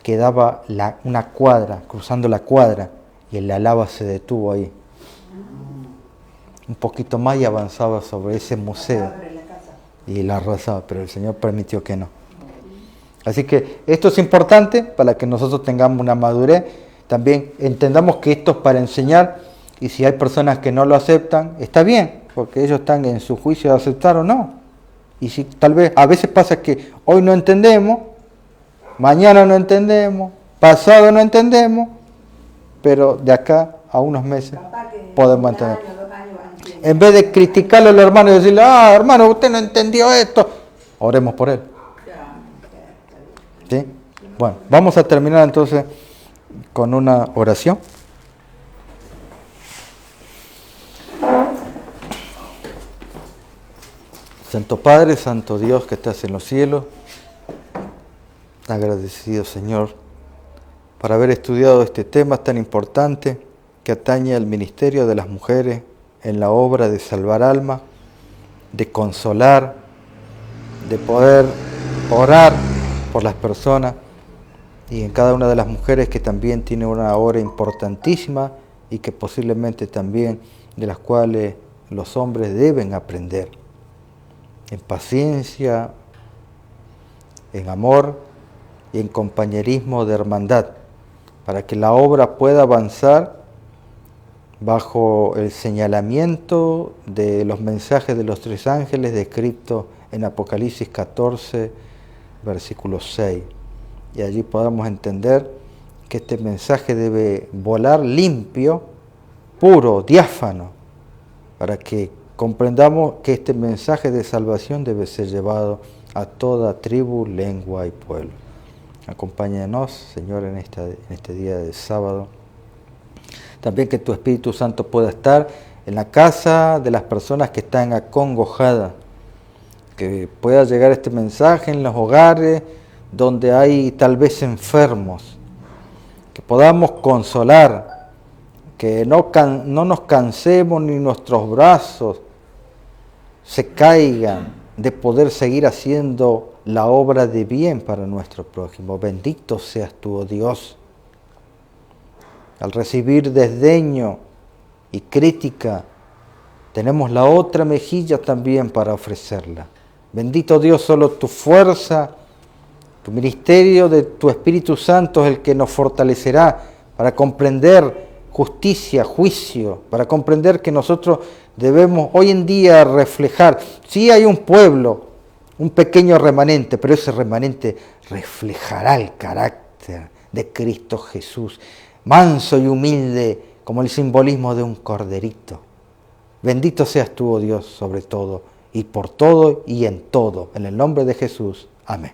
S5: quedaba una cuadra, cruzando la cuadra, y la lava se detuvo ahí. Un poquito más y avanzaba sobre ese museo y la arrasaba, pero el Señor permitió que no. Así que esto es importante para que nosotros tengamos una madurez, también entendamos que esto es para enseñar, y si hay personas que no lo aceptan, está bien, porque ellos están en su juicio de aceptar o no. Y si tal vez, a veces pasa que hoy no entendemos, mañana no entendemos, pasado no entendemos, pero de acá a unos meses podemos entender. En vez de criticarlo al hermano y decirle, hermano, usted no entendió esto, oremos por él. ¿Sí? Bueno, vamos a terminar entonces con una oración. Santo Padre, Santo Dios que estás en los cielos, agradecido Señor por haber estudiado este tema tan importante que atañe al ministerio de las mujeres en la obra de salvar almas, de consolar, de poder orar por las personas, y en cada una de las mujeres que también tiene una obra importantísima y que posiblemente también de las cuales los hombres deben aprender en paciencia, en amor y en compañerismo de hermandad, para que la obra pueda avanzar bajo el señalamiento de los mensajes de los 3 ángeles descritos en Apocalipsis 14, versículo 6. Y allí podamos entender que este mensaje debe volar limpio, puro, diáfano, para que comprendamos que este mensaje de salvación debe ser llevado a toda tribu, lengua y pueblo. Acompáñanos, Señor, en este día de sábado. También que tu Espíritu Santo pueda estar en la casa de las personas que están acongojadas, que pueda llegar este mensaje en los hogares donde hay tal vez enfermos, que podamos consolar, que no nos cansemos ni nuestros brazos se caigan de poder seguir haciendo la obra de bien para nuestro prójimo. Bendito seas tú, oh Dios. Al recibir desdeño y crítica, tenemos la otra mejilla también para ofrecerla. Bendito Dios, solo tu fuerza, tu ministerio de tu Espíritu Santo es el que nos fortalecerá para comprender justicia, juicio, para comprender que nosotros debemos hoy en día reflejar. Sí hay un pueblo, un pequeño remanente, pero ese remanente reflejará el carácter de Cristo Jesús, manso y humilde como el simbolismo de un corderito. Bendito seas tú, oh Dios, sobre todo, y por todo y en todo. En el nombre de Jesús. Amén.